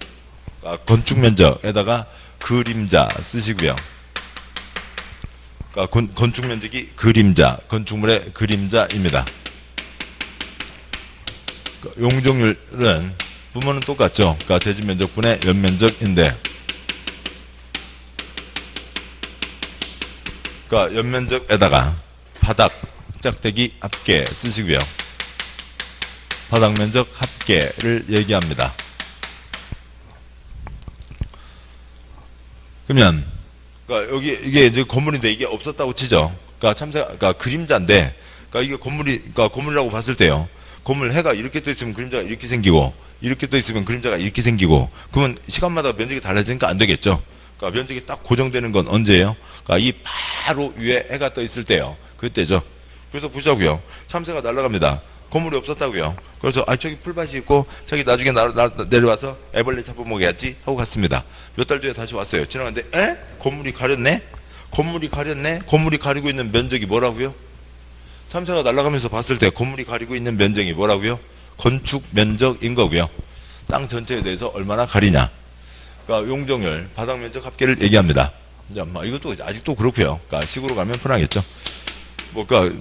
그러니까 건축면적에다가 그림자 쓰시고요. 그러니까 건축면적이 그림자, 건축물의 그림자입니다. 용적률은 부모는 똑같죠. 그러니까 대지면적분의 연면적인데 그러니까 연면적에다가 바닥 짝대기 합계 쓰시고요. 바닥면적 합계를 얘기합니다. 그러면 그러니까 여기 이게 이제 건물인데 이게 없었다고 치죠. 그러니까 참새 그러니까 그림자인데 그러니까 이게 그러니까 건물이라고 봤을 때요. 건물 해가 이렇게 떠 있으면 그림자가 이렇게 생기고 이렇게 떠 있으면 그림자가 이렇게 생기고 그러면 시간마다 면적이 달라지니까 안 되겠죠. 그러니까 면적이 딱 고정되는 건 언제예요? 그러니까 이 바로 위에 해가 떠 있을 때요. 그때죠. 그래서 보자고요. 참새가 날아갑니다. 건물이 없었다고요. 그래서 저기 풀밭이 있고 저기 나중에 내려와서 애벌레 잡아먹어야지 하고 갔습니다. 몇 달 뒤에 다시 왔어요. 지나갔는데 에? 건물이 가렸네? 건물이 가렸네? 건물이 가리고 있는 면적이 뭐라고요? 참새가 날아가면서 봤을 때 건물이 가리고 있는 면적이 뭐라고요? 건축 면적인 거고요. 땅 전체에 대해서 얼마나 가리냐. 그러니까 용적률, 바닥 면적 합계를 얘기합니다. 이것도 아직도 그렇고요. 그러니까 식으로 가면 편하겠죠. 그러니까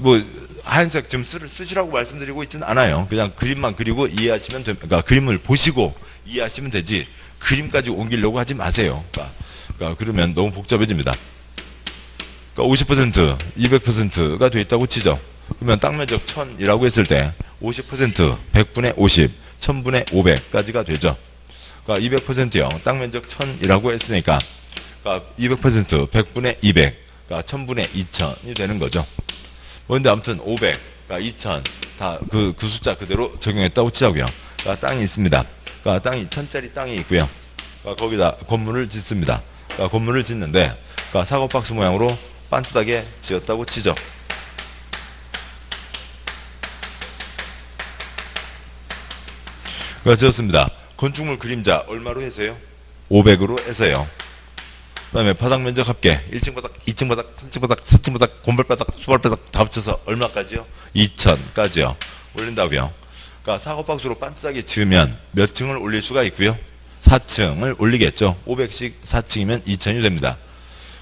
하얀색 지금 쓰시라고 말씀드리고 있지는 않아요. 그냥 그림만 그리고 이해하시면 됩니다. 그러니까 그림을 보시고 이해하시면 되지 그림까지 옮기려고 하지 마세요. 그러니까 그러면 너무 복잡해집니다. 그러니까 50%, 200%가 돼 있다고 치죠. 그러면 땅 면적 1000이라고 했을 때 50%, 100분의 50, 1000분의 500까지가 되죠. 그러니까 200%요. 땅 면적 1000이라고 했으니까 그러니까 200%, 100분의 200, 그러니까 1000분의 2000이 되는 거죠. 근데 아무튼 500, 그러니까 2000 다 그 숫자 그대로 적용했다고 치자고요. 그러니까 땅이 있습니다. 그러니까 땅이 1000짜리 땅이 있고요. 그러니까 거기다 건물을 짓습니다. 그러니까 건물을 짓는데 그러니까 사과박스 모양으로 반듯하게 지었다고 치죠. 그러니까 지었습니다. 건축물 그림자 얼마로 해서요? 500으로 해서요. 그 다음에 바닥 면적 합계 1층 바닥, 2층 바닥, 3층 바닥, 4층 바닥, 곰발 바닥, 수발 바닥 다 합쳐서 얼마까지요? 2000까지요. 올린다고요. 그러니까 사과박스로 반듯하게 지으면 몇 층을 올릴 수가 있고요? 4층을 올리겠죠. 500씩 4층이면 2000이 됩니다.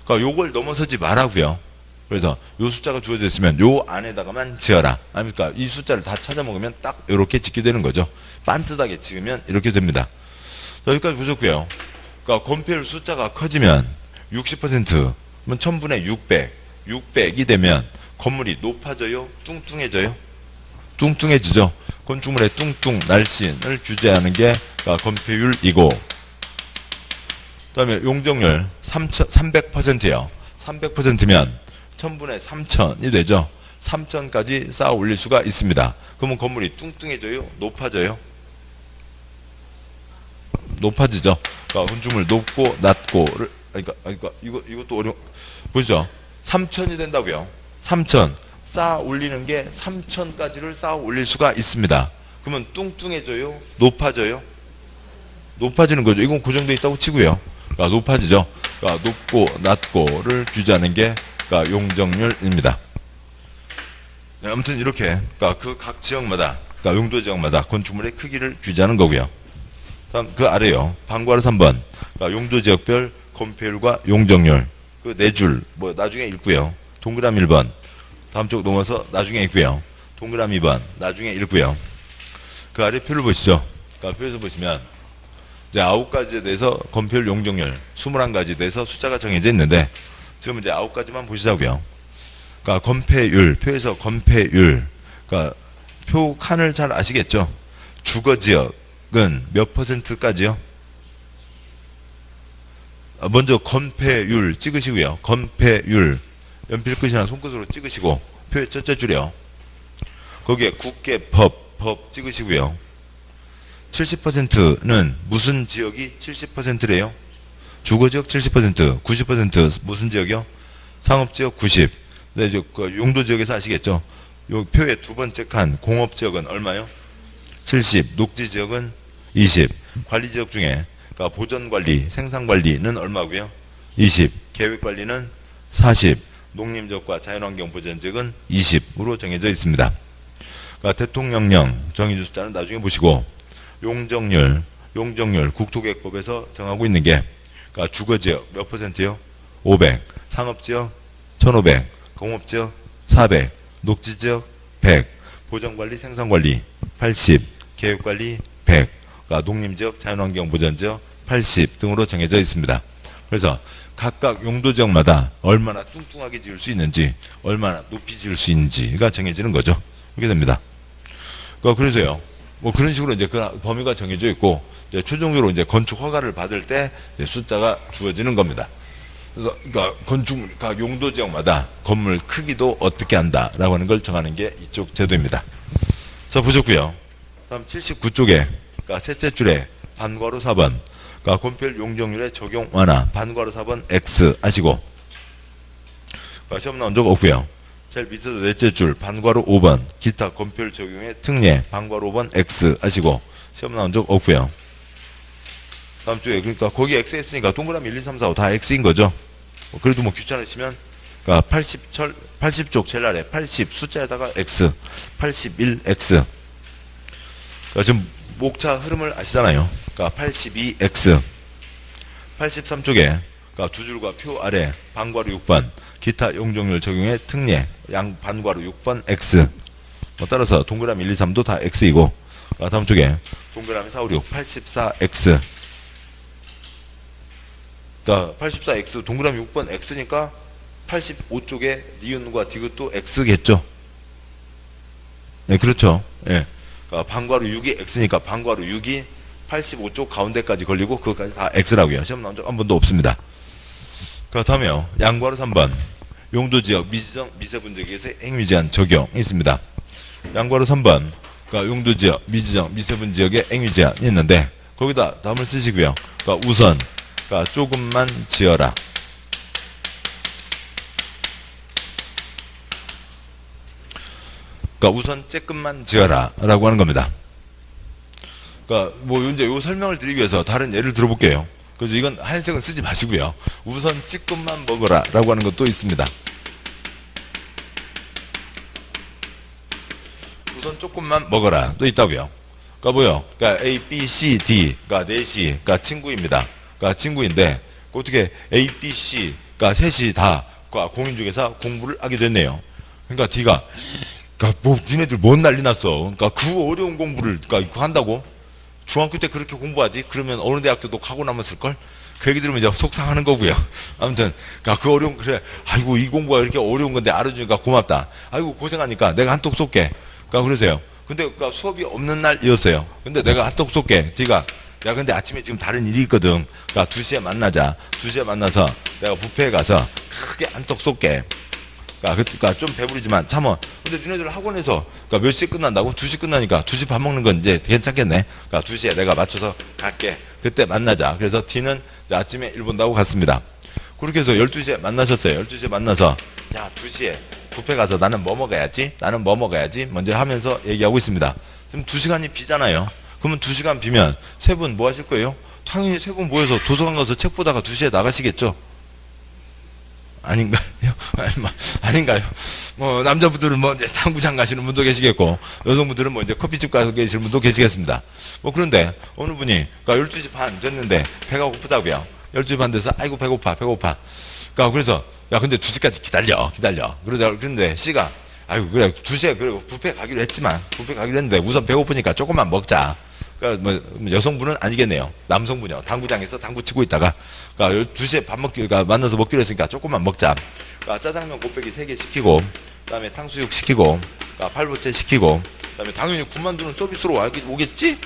그러니까 요걸 넘어서지 말라고요. 그래서 요 숫자가 주어져 있으면 요 안에다가만 지어라. 그러니까 이 숫자를 다 찾아 먹으면 딱 이렇게 짓게 되는 거죠. 반듯하게 지으면 이렇게 됩니다. 자, 여기까지 보셨고요. 그러니까 건폐율 숫자가 커지면 60%면 1000분의 600, 600이 되면 건물이 높아져요? 뚱뚱해져요? 뚱뚱해지죠. 건축물의 뚱뚱 날씬을 규제하는 게 건폐율이고, 그 다음에 용적률 300%예요. 300%면 1000분의 3000이 되죠. 3000까지 쌓아 올릴 수가 있습니다. 그러면 건물이 뚱뚱해져요? 높아져요? 높아지죠. 그러니까 건축물 높고 낮고를 그러니까 이것도 어려 보시죠. 3000이 된다고요. 3000 쌓아 올리는 게 3000까지를 쌓아 올릴 수가 있습니다. 그러면 뚱뚱해져요? 높아져요? 높아지는 거죠. 이건 고정되어 있다고 치고요. 그러니까 높아지죠. 그러니까 높고 낮고를 규제하는 게 그러니까 용적률입니다. 네, 아무튼 이렇게 그러니까 그 각 지역마다 그러니까 용도 지역마다 건축물의 크기를 규제하는 거고요. 다음 그 아래요. 방과로 3번. 그러니까 용도 지역별 건폐율과 용적률 그 네 줄 뭐 나중에 읽고요. 동그라미 1번. 다음 쪽 넘어서 나중에 읽고요. 동그라미 2번. 나중에 읽고요. 그 아래 표를 보시죠. 그러니까 표에서 보시면 이제 9가지에 대해서 건폐율 용적률 21가지에 대해서 숫자가 정해져 있는데 지금 이제 9가지만 보시자고요. 그러니까 건폐율, 표에서 건폐율, 그러니까 표 칸을 잘 아시겠죠? 주거지역은 몇 %까지요? 먼저 건폐율 찍으시고요. 건폐율, 연필 끝이나 손끝으로 찍으시고 표의 첫째 줄이요. 거기에 국계, 법 찍으시고요. 70%는 무슨 지역이 70%래요? 주거지역 70%, 90% 무슨 지역이요? 상업지역 90. 네, 이제 그 용도지역에서 아시겠죠? 요 표의 두 번째 칸 공업지역은 얼마요? 70. 녹지지역은 20. 관리지역 중에 그러니까 보전관리, 생산관리는 얼마고요? 20. 계획관리는 40. 농림지역과 자연환경보전지역은 20으로 정해져 있습니다. 그러니까 대통령령 정의주 숫자는 나중에 보시고 용적률 국토계획법에서 정하고 있는 게 그러니까 주거지역 몇 %요? 500. 상업지역 1500. 공업지역 400. 녹지지역 100. 보전관리, 생산관리 80. 계획관리 100. 그러니까 농림지역, 자연환경보전지역 80 등으로 정해져 있습니다. 그래서 각각 용도지역마다 얼마나 뚱뚱하게 지을 수 있는지, 얼마나 높이 지을 수 있는지가 정해지는 거죠. 그렇게 됩니다. 그래서요, 뭐 그런 식으로 이제 그 범위가 정해져 있고, 이제 최종적으로 이제 건축 허가를 받을 때 숫자가 주어지는 겁니다. 그래서 그러니까 건축 각 용도지역마다 건물 크기도 어떻게 한다라고 하는 걸 정하는 게 이쪽 제도입니다. 자, 보셨고요. 다음 79쪽에 그러니까 셋째 줄에 반괄호 4번 그러니까 건폐율 용적률의 적용 완화 반괄호 4번 X 하시고 그러니까 시험 나온 적 없고요. 제일 밑에서 넷째 줄 반괄호 5번 기타 건폐율 적용의 특례 반괄호 5번 X 하시고 시험 나온 적 없고요. 다음 주에 그러니까 거기 X 했으니까 동그라미 1, 2, 3, 4, 5 다 X인 거죠. 그래도 뭐 귀찮으시면 그러니까 80쪽 제일 아래 80 숫자에다가 X 81X 그러니까 지금 목차 흐름을 아시잖아요. 그러니까 82X 83쪽에 그러니까 두 줄과 표 아래 반괄호 6번 기타 용적률 적용의 특례 양 반괄호 6번 X 따라서 동그라미 1, 2, 3도 다 X이고 다음 쪽에 동그라미 4, 5, 6 84X 그러니까 84X 동그라미 6번 X니까 85쪽에 니은과 디귿도 X겠죠. 네, 그렇죠. 예. 그러니까 반괄호 6이 X니까 반괄호 6이 85쪽 가운데까지 걸리고 그것까지 다 X라고요. 시험 나온 적 한 번도 없습니다. 그 다음에요. 양괄호 3번 용도지역 미지정 미세분지역에서의 행위제한 적용이 있습니다. 양괄호 3번 그러니까 용도지역 미지정 미세분지역의 행위제한이 있는데 거기다 다음을 쓰시고요. 그러니까 우선 그러니까 조금만 지어라. 그러니까 우선 조금만 지어라 라고 하는 겁니다. 그러니까 뭐 이제 요 설명을 드리기 위해서 다른 예를 들어볼게요. 그래서 이건 하얀색은 쓰지 마시고요. 우선 조금만 먹어라 라고 하는 것도 있습니다. 우선 조금만 먹어라 또 있다고요. 그러니까 뭐요? 그러니까 A, B, C, D 그러니까 넷이 그러니까 친구입니다. 그러니까 친구인데 어떻게 A, B, C 그러니까 셋이 다 공인 중개사 공부를 하게 됐네요. 그러니까 D가 그러니까 뭐 니네들 뭔 난리 났어. 그러니까 그 어려운 공부를 그러니까 한다고? 중학교 때 그렇게 공부하지? 그러면 어느 대학교도 가고 남았을걸? 그 얘기 들으면 이제 속상하는 거고요. 아무튼 그러니까 그 어려운 그래. 아이고 이 공부가 이렇게 어려운 건데 알아주니까 고맙다. 아이고 고생하니까 내가 한턱 쏠게. 그러니까 그러세요. 근데 그러니까 수업이 없는 날이었어요. 근데 내가 한턱 쏠게. D가 야 근데 아침에 지금 다른 일이 있거든. 그러니까 2시에 만나자. 2시에 만나서 내가 뷔페에 가서 크게 한턱 쏠게. 그러니까 좀 배부르지만 참어. 근데 니네들 학원에서 그러니까 몇 시에 끝난다고? 2시 끝나니까 2시 밥 먹는 건 이제 괜찮겠네. 그러니까 2시에 내가 맞춰서 갈게. 그때 만나자. 그래서 D는 아침에 일 본다고 갔습니다. 그렇게 해서 12시에 만나셨어요. 12시에 만나서 야 2시에 뷔페 가서 나는 뭐 먹어야지? 나는 뭐 먹어야지? 먼저 하면서 얘기하고 있습니다. 지금 2시간이 비잖아요. 그러면 2시간 비면 세 분 뭐 하실 거예요? 당연히 세 분 모여서 도서관 가서 책 보다가 2시에 나가시겠죠? 아닌가요? 아닌가요? 뭐, 남자분들은 뭐, 이제 당구장 가시는 분도 계시겠고, 여성분들은 뭐, 이제 커피집 가서 계시는 분도 계시겠습니다. 뭐, 그런데, 어느 분이, 그러니까 12시 반 됐는데, 배가 고프다고요. 12시 반 돼서, 아이고, 배고파. 그러니까, 그래서, 야, 근데 2시까지 기다려. 그런데, C가, 아이고, 그래, 2시에, 그래, 뷔페 가기로 했는데, 우선 배고프니까 조금만 먹자. 그러니까 뭐 여성분은 아니겠네요. 남성분이요. 당구장에서 당구 치고 있다가 그러니까 2시에 그러니까 만나서 먹기로 했으니까 조금만 먹자. 그러니까 짜장면 곱빼기 3개 시키고 그다음에 탕수육 시키고 그러니까 팔보채 시키고 그다음에 당연히 군만두는 서비스로 오겠지?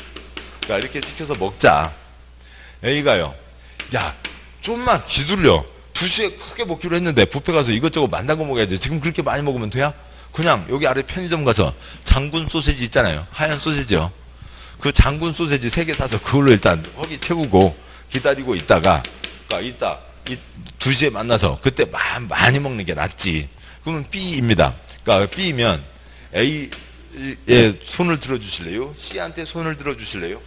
그러니까 이렇게 시켜서 먹자. A가요. 야, 좀만 기다려. 2시에 크게 먹기로 했는데 뷔페 가서 이것저것 만난 거 먹어야지. 지금 그렇게 많이 먹으면 돼야? 그냥 여기 아래 편의점 가서 장군 소세지 있잖아요. 하얀 소세지요. 그 장군 소세지 3개 사서 그걸로 일단 허기 채우고 기다리고 있다가 그러니까 2시에 만나서 그때 많이 먹는 게 낫지. 그러면 B입니다. 그러니까 B면 A에 손을 들어주실래요? C한테 손을 들어주실래요?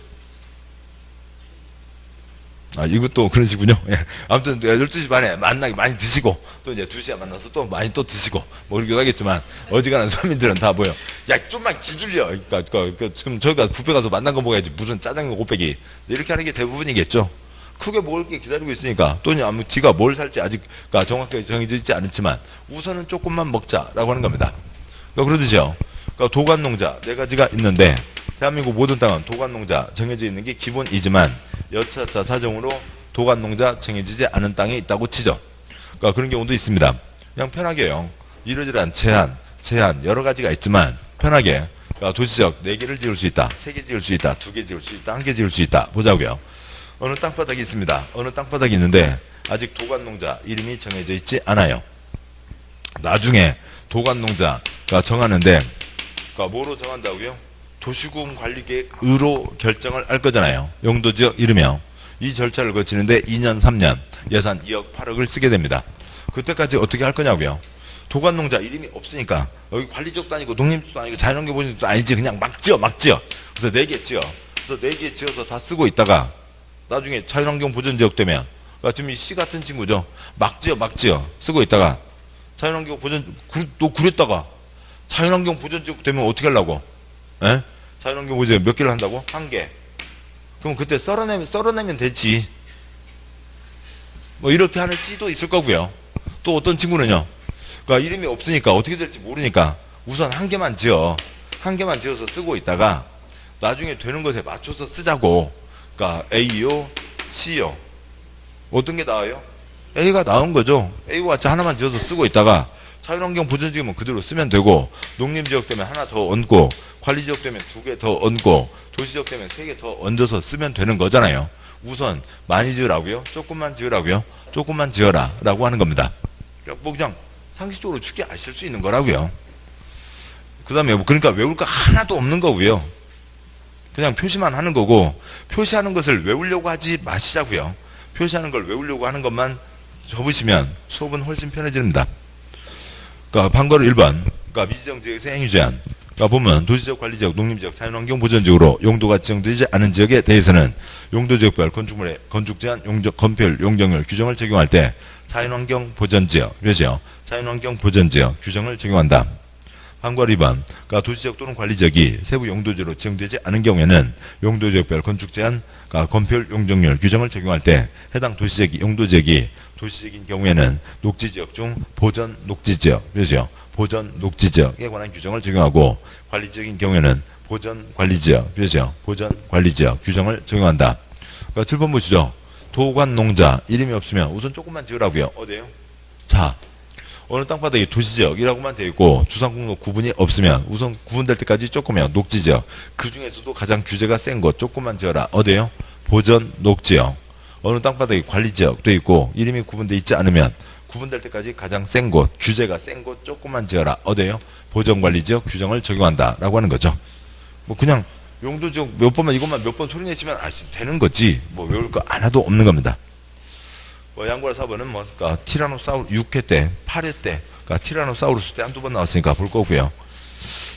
아, 이것도 그러시군요. 예. 아무튼 12시 반에 만나게 많이 드시고 또 이제 2시에 만나서 또 많이 또 드시고 뭐 그러기도 하겠지만 어지간한 서민들은 다 뭐요? 야, 좀만 기다려. 그러니까 지금 저희가 뷔페 가서 만난 거 먹어야지 무슨 짜장면 곱빼기 이렇게 하는 게 대부분이겠죠. 크게 먹을 게 기다리고 있으니까 또 아무 지가 뭘 살지 아직 정확하게 정해져 있지 않았지만 우선은 조금만 먹자라고 하는 겁니다. 그러니까 그러듯이요. 그러니까 도관농자 4가지가 있는데 대한민국 모든 땅은 도관농자 정해져 있는 게 기본이지만 여차차 사정으로 도관농자 정해지지 않은 땅이 있다고 치죠. 그러니까 그런 경우도 있습니다. 그냥 편하게요. 이러저러한 제한 여러 가지가 있지만 편하게 그러니까 도시적 4개를 지을 수 있다, 3개 지을 수 있다, 2개 지을 수 있다, 1개 지을 수 있다. 보자고요. 어느 땅바닥이 있습니다. 어느 땅바닥이 있는데 아직 도관농자 이름이 정해져 있지 않아요. 나중에 도관농자가 정하는데 그러니까 뭐로 정한다고요? 도시군 관리계획으로 결정을 할 거잖아요. 용도지역 이름이요. 이 절차를 거치는데 2년, 3년 예산 2억, 8억을 쓰게 됩니다. 그때까지 어떻게 할 거냐고요? 도관농자 이름이 없으니까 여기 관리지역도 아니고 농림지도 아니고 자연환경보전지도 아니지 그냥 막 지어. 그래서 4개 지어. 그래서 4개 지어서 다 쓰고 있다가 나중에 자연환경보전지역 되면 그러니까 지금 이 씨 같은 친구죠. 막 지어 쓰고 있다가 자연환경보전 또 그랬다가 자연환경보전지역 되면 어떻게 하려고? 예? 자연환경보전지역 몇 개를 한다고? 1개. 그럼 그때 썰어내면 되지. 뭐 이렇게 하는 씨도 있을 거고요. 또 어떤 친구는요. 그러니까 이름이 없으니까 어떻게 될지 모르니까 우선 1개만 지어. 1개만 지어서 쓰고 있다가 나중에 되는 것에 맞춰서 쓰자고. 그러니까 A요, C요. 어떤 게 나와요? A가 나온 거죠. A와 같이 하나만 지어서 쓰고 있다가 자연환경보전지역은 그대로 쓰면 되고 농림지역 되면 하나 더 얹고 관리지역 되면 2개 더 얹고 도시지역 되면 3개 더 얹어서 쓰면 되는 거잖아요. 우선 많이 지으라고요? 조금만 지으라고요? 조금만 지어라 라고 하는 겁니다. 뭐 그냥 상식적으로 쉽게 아실 수 있는 거라고요. 그 다음에 그러니까 외울 거 하나도 없는 거고요. 그냥 표시만 하는 거고 표시하는 것을 외우려고 하지 마시자고요. 표시하는 걸 외우려고 하는 것만 접으시면 수업은 훨씬 편해집니다. 그러니까 방과로 1번 그러니까 미지정 지역에서 행위 제한 그러니까 보면 도시적, 관리지역, 농림지역, 자연환경 보전지역으로 용도가 지정되지 않은 지역에 대해서는 용도지역별 건축물의 건축제한, 건폐율, 용적률 규정을 적용할 때 자연환경 보전지역, 그렇죠? 자연환경 보전지역 규정을 적용한다. 방과로 2번 그러니까 도시적 또는 관리지역이 세부 용도지로 지정되지 않은 경우에는 용도지역별 건축제한, 그러니까 건폐율, 용적률 규정을 적용할 때 해당 도시적 용도지역이 도시적인 경우에는 녹지지역 중 보전 녹지지역, 그렇죠? 보전 녹지지역에 관한 규정을 적용하고 관리지역인 경우에는 보전 관리지역, 그렇죠? 보전 관리지역 규정을 적용한다. 그러니까 7번 보시죠. 도관농자 이름이 없으면 우선 조금만 지으라고요. 어디에요? 자, 어느 땅바닥이 도시지역이라고만 되어 있고 주상공로 구분이 없으면 우선 구분될 때까지 조금이요. 녹지지역. 그 중에서도 가장 규제가 센 것 조금만 지어라. 어디에요? 보전 녹지역. 어느 땅바닥이 관리지역 돼 있고 이름이 구분되어 있지 않으면 구분될 때까지 가장 센 곳, 규제가 센 곳 조금만 지어라. 어디에요? 보전관리지역 규정을 적용한다 라고 하는 거죠. 뭐 그냥 용도지역 몇 번만 이것만 몇 번 소리내시면 되는 거지 뭐 외울 거 하나도 없는 겁니다. 뭐 양구라 4번은 뭐 그러니까 티라노사우루스 6회 때 8회 때 그러니까 티라노사우루스 때 한두 번 나왔으니까 볼 거고요.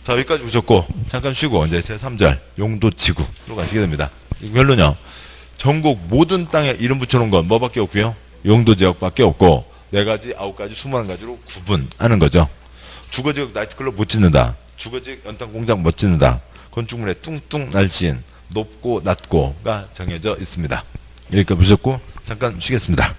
자 여기까지 보셨고 잠깐 쉬고 이제 제3절 용도지구로 가시게 됩니다. 결론요. 전국 모든 땅에 이름 붙여놓은 건 뭐밖에 없고요. 용도지역밖에 없고 4가지, 9가지, 21가지로 구분하는 거죠. 주거지역 나이트클럽 못 짓는다. 주거지역 연탄공장 못 짓는다. 건축물에 뚱뚱 날씬 높고 낮고가 정해져 있습니다. 여기까지 보셨고 잠깐 쉬겠습니다.